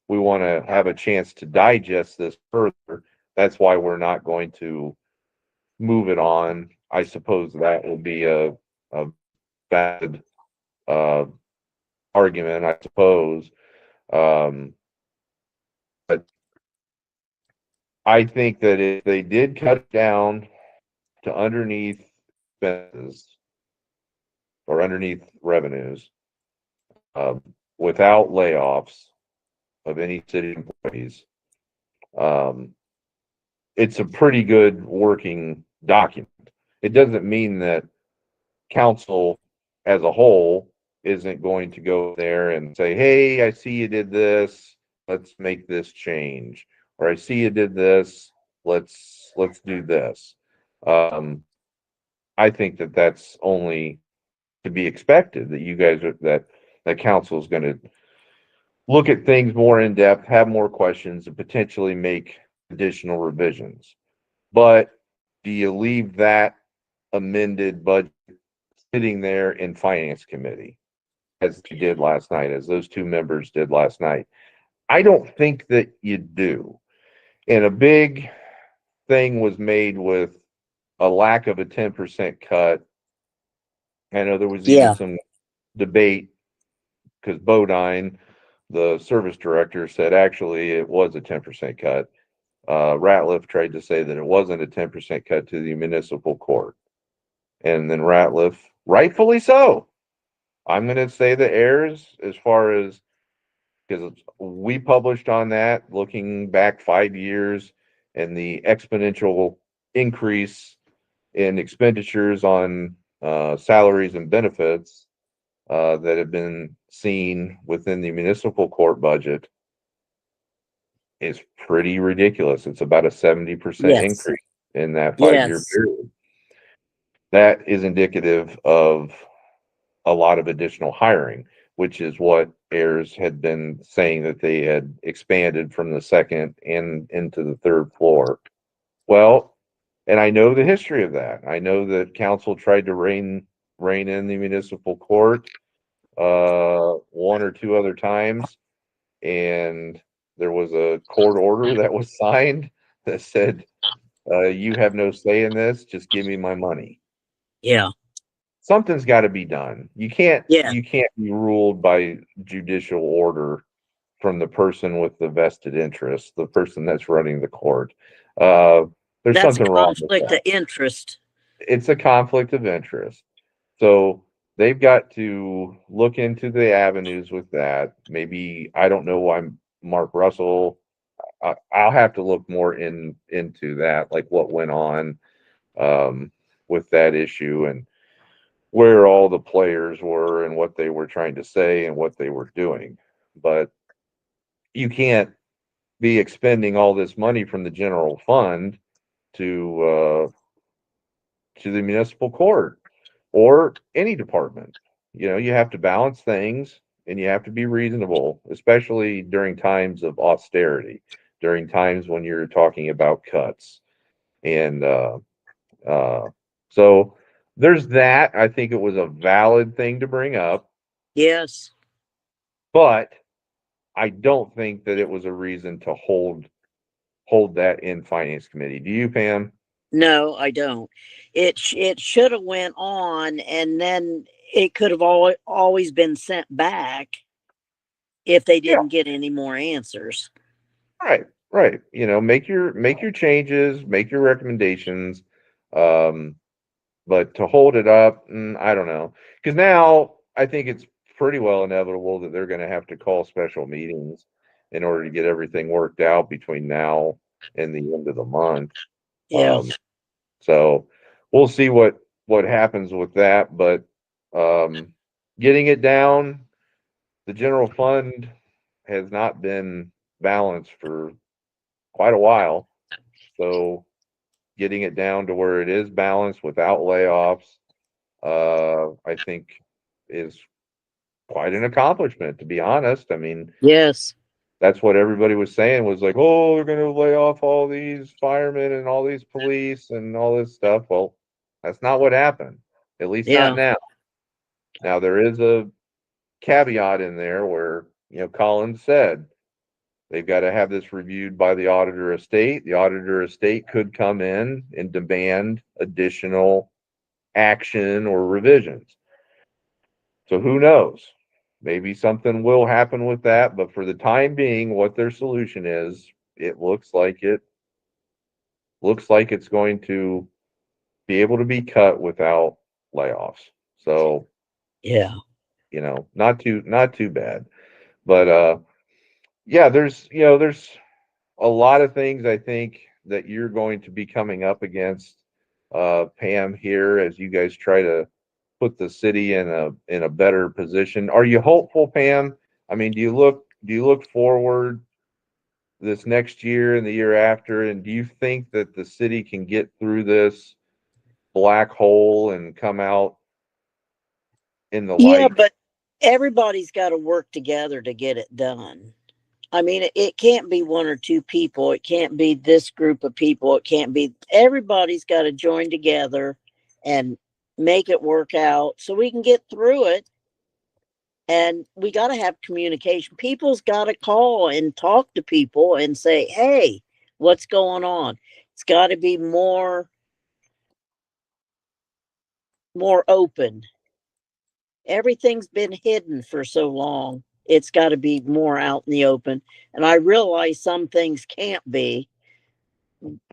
[SPEAKER 1] we want to have a chance to digest this further, that's why we're not going to move it on. I suppose that will be a valid argument, I suppose. But I think that if they did cut it down to underneath expenses or underneath revenues, without layoffs of any city employees, it's a pretty good working document. It doesn't mean that council as a whole isn't going to go there and say, hey, I see you did this, let's make this change. Or I see you did this, let's do this. I think that that's only to be expected, that you guys are, that council is going to look at things more in depth, have more questions, and potentially make additional revisions. But do you leave that amended budget sitting there in finance committee as you did last night, as those two members did last night? I don't think that you do. And a big thing was made with a lack of a 10% cut. I know there was even some debate because Bodine, the service director, said actually it was a 10% cut. Ratliff tried to say that it wasn't a 10% cut to the municipal court. And then Ratliff, rightfully so, I'm going to say the errors as far as, because we published on that looking back 5 years and the exponential increase in expenditures on salaries and benefits that have been seen within the municipal court budget is pretty ridiculous. It's about a 70% increase in that 5-year period. That is indicative of a lot of additional hiring, which is what Ayers had been saying, that they had expanded from the second and into the third floor. Well, and I know the history of that. I know that council tried to rein in the municipal court one or two other times, and there was a court order that was signed that said, you have no say in this, just give me my money.
[SPEAKER 2] Yeah.
[SPEAKER 1] Something's got to be done. You
[SPEAKER 2] Yeah.
[SPEAKER 1] can't be ruled by judicial order from the person with the vested interest, the person that's running the court. There's
[SPEAKER 2] That's
[SPEAKER 1] something
[SPEAKER 2] a
[SPEAKER 1] wrong with
[SPEAKER 2] conflict of
[SPEAKER 1] that.
[SPEAKER 2] interest.
[SPEAKER 1] It's a conflict of interest. So they've got to look into the avenues with that. Maybe, I don't know why Mark Russell. I'll have to look more into that, like what went on with that issue, and where all the players were and what they were trying to say and what they were doing. But you can't be expending all this money from the general fund to the municipal court or any department. You have to balance things, and you have to be reasonable, especially during times of austerity, during times when you're talking about cuts. And uh, so there's that. I think it was a valid thing to bring up,
[SPEAKER 2] Yes.
[SPEAKER 1] but I don't think that it was a reason to hold that in finance committee. Do you, Pam?
[SPEAKER 2] No, I don't. It should have went on, and then it could have always been sent back if they
[SPEAKER 1] Yeah.
[SPEAKER 2] didn't get any more answers.
[SPEAKER 1] Right, right. Make your changes, make your recommendations. Um, but to hold it up, I don't know. Because now I think it's pretty well inevitable that they're going to have to call special meetings in order to get everything worked out between now and the end of the month.
[SPEAKER 2] Yeah.
[SPEAKER 1] So we'll see what happens with that. But um, getting it down, the general fund has not been balanced for quite a while. So getting it down to where it is balanced without layoffs, I think is quite an accomplishment, to be honest. I mean,
[SPEAKER 2] Yes.
[SPEAKER 1] that's what everybody was saying, was like, oh, they're going to lay off all these firemen and all these police and all this stuff. Well, that's not what happened, at least not
[SPEAKER 2] Yeah.
[SPEAKER 1] now. Now, there is a caveat in there where, Collins said they've got to have this reviewed by the auditor of state. The auditor of state could come in and demand additional action or revisions. So who knows? Maybe something will happen with that, but for the time being, what their solution is, it looks like it's going to be able to be cut without layoffs. So,
[SPEAKER 2] Yeah.
[SPEAKER 1] not too bad. But yeah, there's a lot of things I think that you're going to be coming up against, Pam, here as you guys try to put the city in a better position. Are you hopeful, Pam? I mean, do you look forward this next year and the year after, and do you think that the city can get through this black hole and come out in the
[SPEAKER 2] Yeah,
[SPEAKER 1] light?
[SPEAKER 2] but everybody's got to work together to get it done. I mean, it can't be one or two people. It can't be this group of people. It can't be, everybody's got to join together and make it work out so we can get through it. And we got to have communication. People's got to call and talk to people and say, hey, what's going on? It's got to be more open. Everything's been hidden for so long. It's got to be more out in the open. And I realize some things can't be,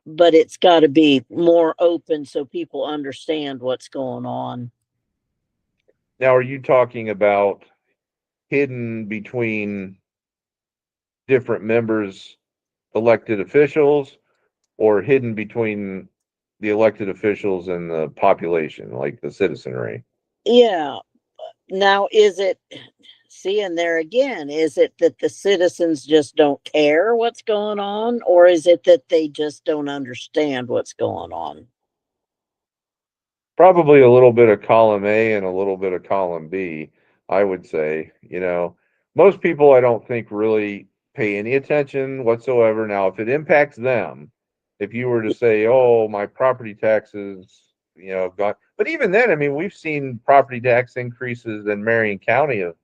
[SPEAKER 2] but it's got to be more open so people understand what's going on.
[SPEAKER 1] Now, are you talking about hidden between different members, elected officials, or hidden between the elected officials and the population, like the citizenry?
[SPEAKER 2] Yeah. Now, is it, see, and there again, is it that the citizens just don't care what's going on, or is it that they just don't understand what's going on?
[SPEAKER 1] probably a little bit of column A and a little bit of column B, I would say. Most people I don't think really pay any attention whatsoever. Now, if it impacts them, if you were to say, "Oh, my property taxes, have gone," but even then, I mean, we've seen property tax increases in Marion County of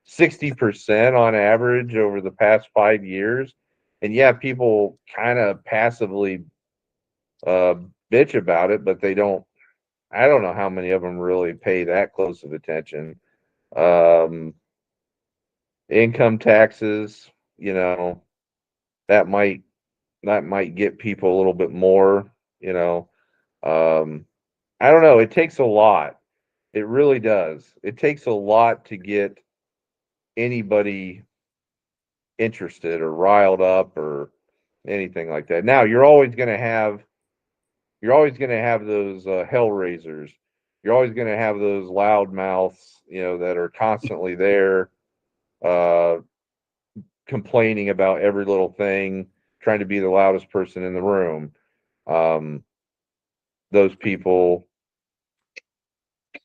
[SPEAKER 1] 60% on average over the past 5 years. And yeah, people kind of passively uh, bitch about it, but they don't. I don't know how many of them really pay that close of attention. Um, Income taxes, that might that might get people a little bit more. You know, um, I don't know. It takes a lot. It really does. It takes a lot to get anybody interested or riled up or anything like that. Now, you're always going to have those hell raisers. You're always going to have those loud mouths, that are constantly there, uh, complaining about every little thing, trying to be the loudest person in the room. Um, those people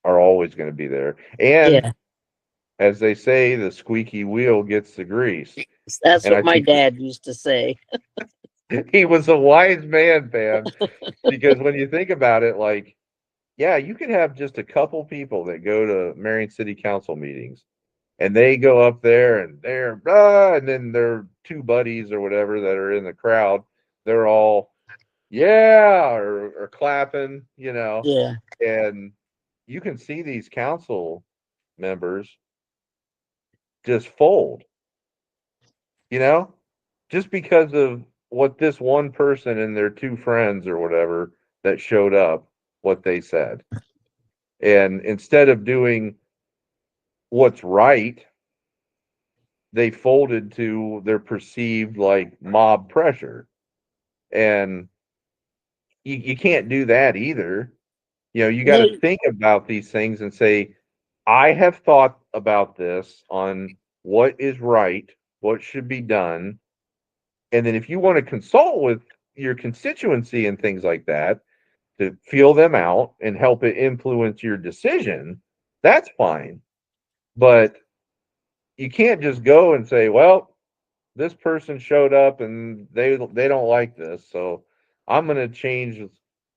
[SPEAKER 1] are always going to be there. And
[SPEAKER 2] Yeah,
[SPEAKER 1] as they say, the squeaky wheel gets the grease.
[SPEAKER 2] that's
[SPEAKER 1] And
[SPEAKER 2] what
[SPEAKER 1] I
[SPEAKER 2] my
[SPEAKER 1] think
[SPEAKER 2] dad used to say.
[SPEAKER 1] he was a wise man, Pam, because when you think about it, like, yeah, you could have just a couple people that go to Marion City Council meetings and they go up there and they're blah, and then their two buddies or whatever that are in the crowd, they're all yeah or clapping,
[SPEAKER 2] Yeah,
[SPEAKER 1] and you can see these council members just fold, you know, just because of what this one person and their two friends or whatever that showed up, what they said. And instead of doing what's right, they folded to their perceived like mob pressure. And you can't do that either. You got
[SPEAKER 2] no,
[SPEAKER 1] to think about these things and say, I have thought about this on what is right, what should be done. And then if you want to consult with your constituency and things like that to feel them out and help it influence your decision, that's fine. But you can't just go and say, well, this person showed up and they don't like this, so I'm going to change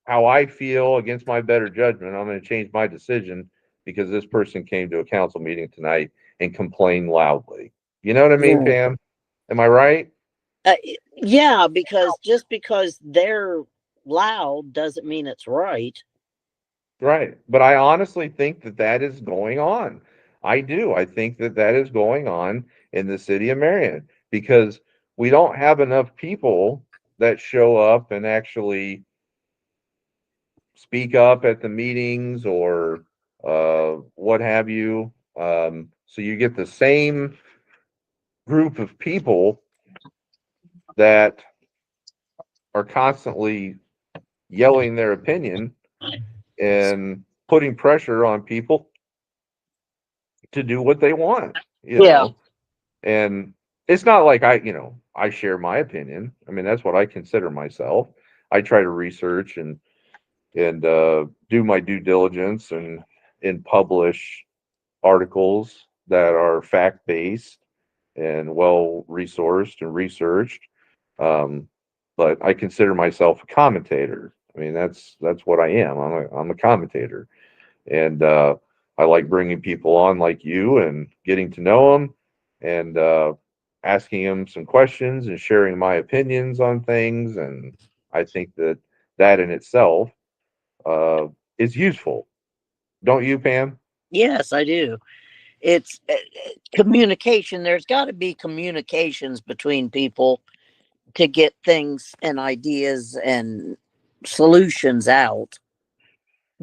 [SPEAKER 1] how I feel against my better judgment. I'm going to change my decision because this person came to a council meeting tonight and complained loudly. You know what I mean,
[SPEAKER 2] yeah.
[SPEAKER 1] Pam? Am I right?
[SPEAKER 2] Yeah, because just because they're loud doesn't mean it's right.
[SPEAKER 1] Right. But I honestly think that that is going on. I do. I think that that is going on in the city of Marion because we don't have enough people that show up and actually speak up at the meetings or what have you. So you get the same group of people that are constantly yelling their opinion and putting pressure on people to do what they want,
[SPEAKER 2] Yeah,
[SPEAKER 1] And it's not like I share my opinion. I mean, that's what I consider myself. I try to research and do my due diligence and publish articles that are fact based and well resourced and researched. Um, but I consider myself a commentator. I mean, that's what I am. I'm a commentator, and I like bringing people on like you and getting to know them and asking them some questions and sharing my opinions on things. And I think that that in itself uh, is useful. Don't you, Pam?
[SPEAKER 2] yes, I do. It's communication. There's got to be communications between people to get things and ideas and solutions out.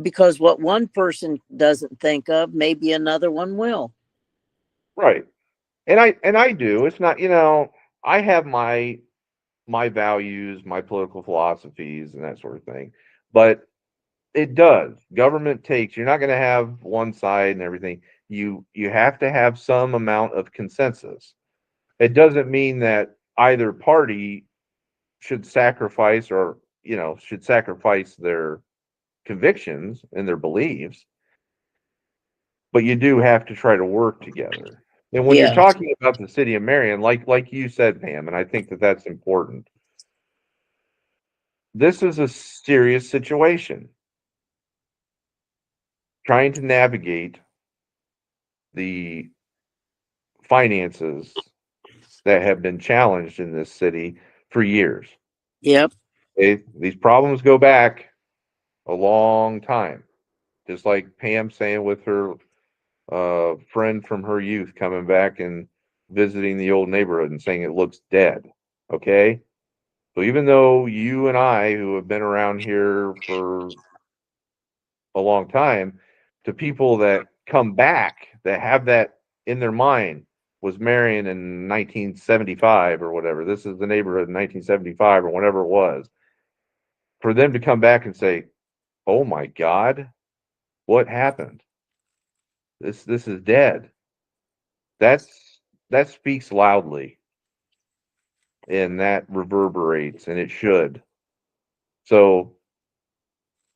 [SPEAKER 2] Because what one person doesn't think of, maybe another one will.
[SPEAKER 1] Right. And I do. It's not, I have my values, my political philosophies and that sort of thing. But it does. Government takes, you're not going to have one side and everything. You have to have some amount of consensus. It doesn't mean that either party should sacrifice or, should sacrifice their convictions and their beliefs, but you do have to try to work together. And when you're
[SPEAKER 2] Yeah.
[SPEAKER 1] talking about the city of Marion, like you said, Pam, and I think that that's important, this is a serious situation. Trying to navigate the finances that have been challenged in this city for years.
[SPEAKER 2] Yep.
[SPEAKER 1] These problems go back a long time. Just like Pam saying with her friend from her youth coming back and visiting the old neighborhood and saying it looks dead. Okay. So even though you and I, who have been around here for a long time, to people that come back that have that in their mind, was Marion in 1975 or whatever. This is the neighborhood in 1975 or whatever it was. For them to come back and say, "Oh my God, what happened? This is dead." That speaks loudly, and that reverberates, and it should. So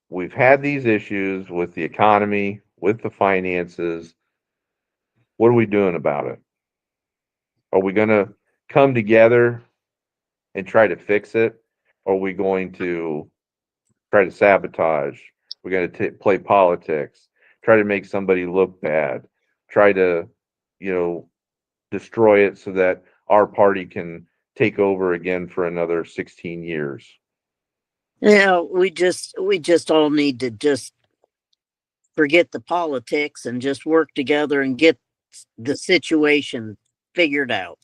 [SPEAKER 1] we've had these issues with the economy, with the finances. What are we doing about it? Are we going to come together and try to fix it? Or are we going to try to sabotage? We're going to play politics, try to make somebody look bad, try to, destroy it so that our party can take over again for another 16 years.
[SPEAKER 2] Yeah, we just all need to just forget the politics and just work together and get the situation figured out.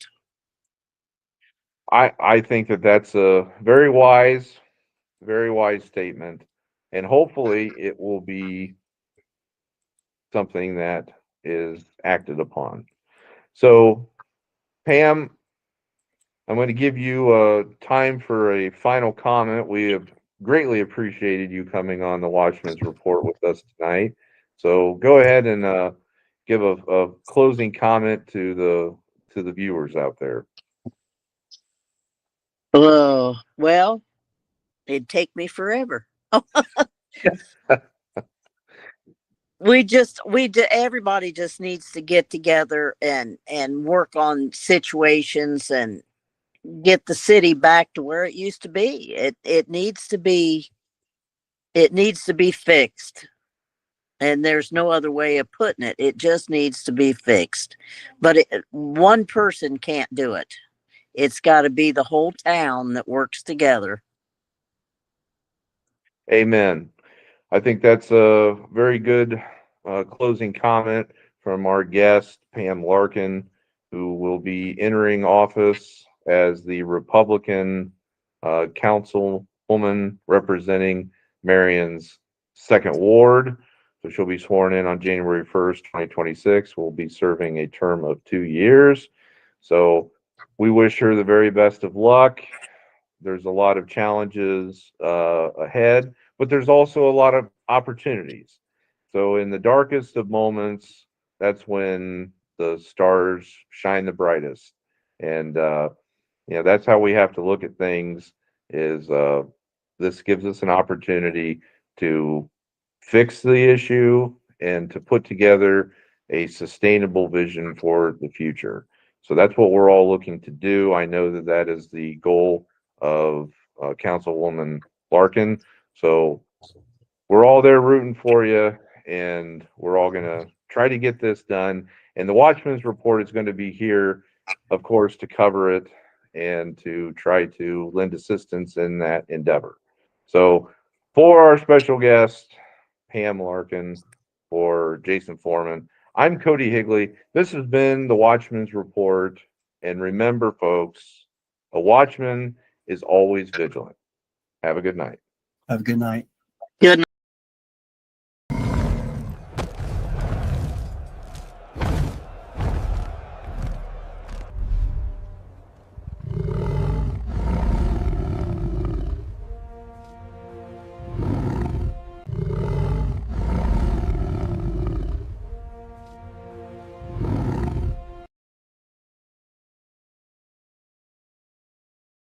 [SPEAKER 1] I think that that's a very wise statement, and hopefully it will be something that is acted upon. So, Pam, I'm going to give you time for a final comment. We have greatly appreciated you coming on the Watchmen's Report with us tonight. So go ahead and give a closing comment to the viewers out there.
[SPEAKER 2] Oh, well, it'd take me forever. Everybody just needs to get together and work on situations and get the city back to where it used to be. It needs to be fixed. And there's no other way of putting it. It just needs to be fixed. But one person can't do it. It's got to be the whole town that works together.
[SPEAKER 1] Amen. I think that's a very good closing comment from our guest, Pam Larkin, who will be entering office as the Republican councilwoman representing Marion's second ward. So she'll be sworn in on January 1st, 2026. Will be serving a term of 2 years. So we wish her the very best of luck. There's a lot of challenges ahead, but there's also a lot of opportunities. So in the darkest of moments, that's when the stars shine the brightest. And that's how we have to look at things. Is this gives us an opportunity to fix the issue and to put together a sustainable vision for the future. So that's what we're all looking to do. I know that that is the goal of Councilwoman Larkin. So we're all there rooting for you, and we're all going to try to get this done. And the Watchmen's Report is going to be here, of course, to cover it and to try to lend assistance in that endeavor. So for our special guest, Pam Larkin, for Jason Foreman, I'm Cody Higley. This has been the Watchmen's Report. And remember, folks, a watchman is always vigilant. Have a good night.
[SPEAKER 3] Have a good night.
[SPEAKER 2] Good